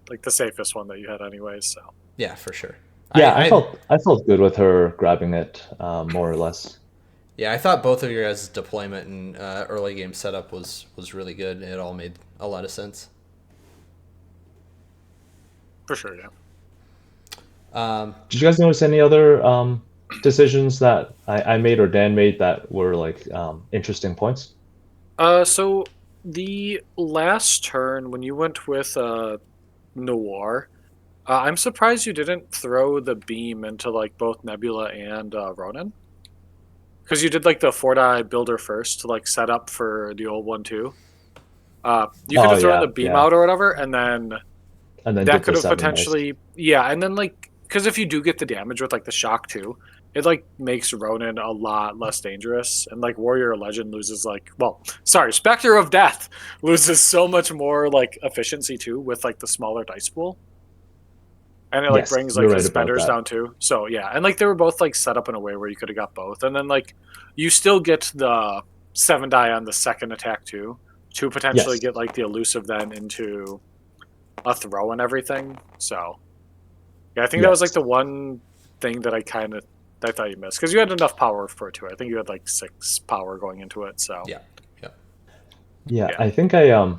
like the safest one that you had anyways. So Yeah, for sure. Yeah, I felt good with her grabbing it, more or less. Yeah, I thought both of your guys' deployment and early game setup was really good. It all made a lot of sense. for sure, yeah. Did you guys notice any other decisions that I made or Dan made that were like interesting points? So the last turn when you went with Noir, I'm surprised you didn't throw the beam into like both Nebula and Ronan, because you did like the 4-die builder first to like set up for the old one too. You could have thrown the beam out or whatever, and then that could have potentially and then like, because if you do get the damage with like the shock too, it like makes Ronan a lot less dangerous, and like Warrior Legend loses like, Spectre of Death loses so much more like efficiency too with like the smaller dice pool, and it like brings like the spenders down too. So yeah, and like they were both like set up in a way where you could have got both, and then like you still get the 7-die on the second attack too, to potentially get like the elusive then into a throw and everything. So yeah, I think that was like the one thing that I thought you missed, because you had enough power for it too. I think you had like 6 power going into it. So yeah. I think I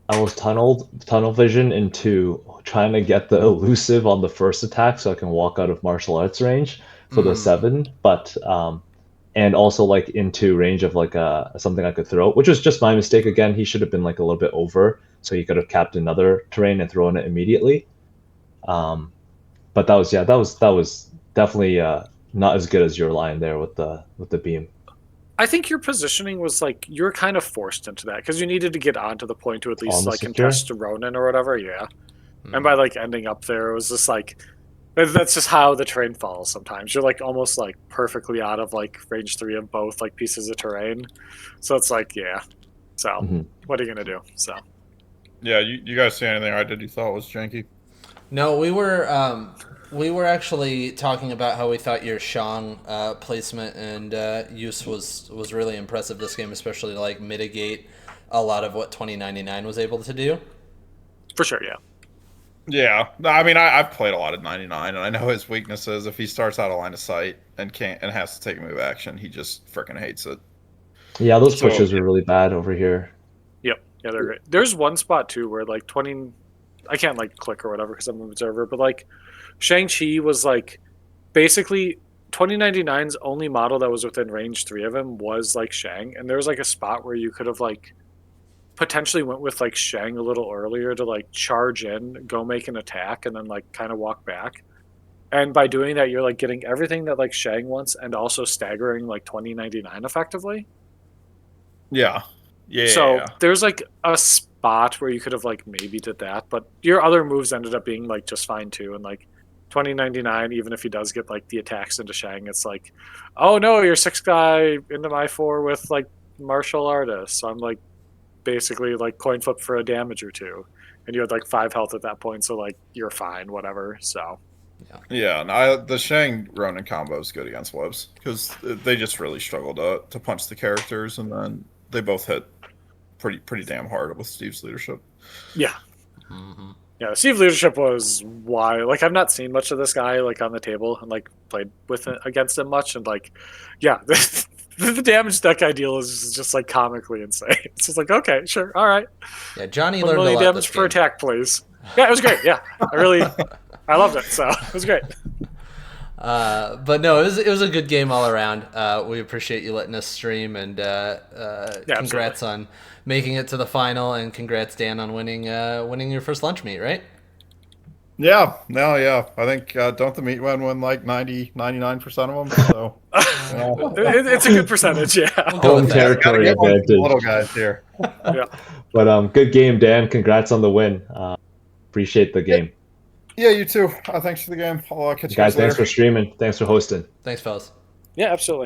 was tunnel vision into trying to get the elusive on the first attack so I can walk out of martial arts range for the 7, but and also like into range of like something I could throw, which was just my mistake again. He should have been like a little bit over, so he could have capped another terrain and thrown it immediately. But that was definitely not as good as your line there with the beam. I think your positioning was like, you're kind of forced into that because you needed to get onto the point to at least like contest Ronan or whatever. Yeah. And by like ending up there, it was just like, that's just how the terrain falls sometimes. You're like almost like perfectly out of like range 3 of both like pieces of terrain. So it's like, yeah. So what are you going to do? So. Yeah, you guys see anything I did you thought was janky? No, we were actually talking about how we thought your Shang placement and use was really impressive this game, especially to like mitigate a lot of what 2099 was able to do. For sure, yeah. Yeah, I mean, I've played a lot of 99, and I know his weaknesses. If he starts out of line of sight and has to take a move action, he just freaking hates it. Yeah, those pushes were really bad over here. Yep, yeah, they're great. There's one spot too where like 20, I can't like click or whatever because I'm an observer, but like Shang-Chi was like basically 2099's only model that was within range 3 of him was like Shang, and there was like a spot where you could have like potentially went with like Shang a little earlier to like charge in, go make an attack, and then like kind of walk back. And by doing that, you're like getting everything that like Shang wants and also staggering like 2099 effectively. Yeah. So there's like a spot where you could have like maybe did that, but your other moves ended up being like just fine too. And like 2099, even if he does get like the attacks into Shang, it's like, oh no, you're 6 guy into my 4 with like martial artist. So I'm like basically like coin flip for a damage or 2, and you had like 5 health at that point, so like you're fine, whatever. So no, the Shang Ronin combo is good against webs because they just really struggle to punch the characters, and then they both hit pretty damn hard with Steve's leadership. Yeah. Steve's leadership was why, like, I've not seen much of this guy like on the table and like played with it against him much, and like the damage deck ideal is just like comically insane. It's just like, okay, sure, all right. Yeah, Johnny learned a lot damage per attack, please. Yeah, it was great. Yeah, I loved it. So it was great. But no, it was a good game all around. We appreciate you letting us stream, and congrats on making it to the final, and congrats Dan on winning your first lunch meet, right? Yeah. I think don't the meat men win like 99% of them? So it's a good percentage. Yeah. Home territory advantage. Little guys here. Yeah. But good game, Dan. Congrats on the win. Appreciate the game. Yeah, you too. Thanks for the game. I'll catch you guys later. Thanks for streaming. Thanks for hosting. Thanks, fellas. Yeah, absolutely.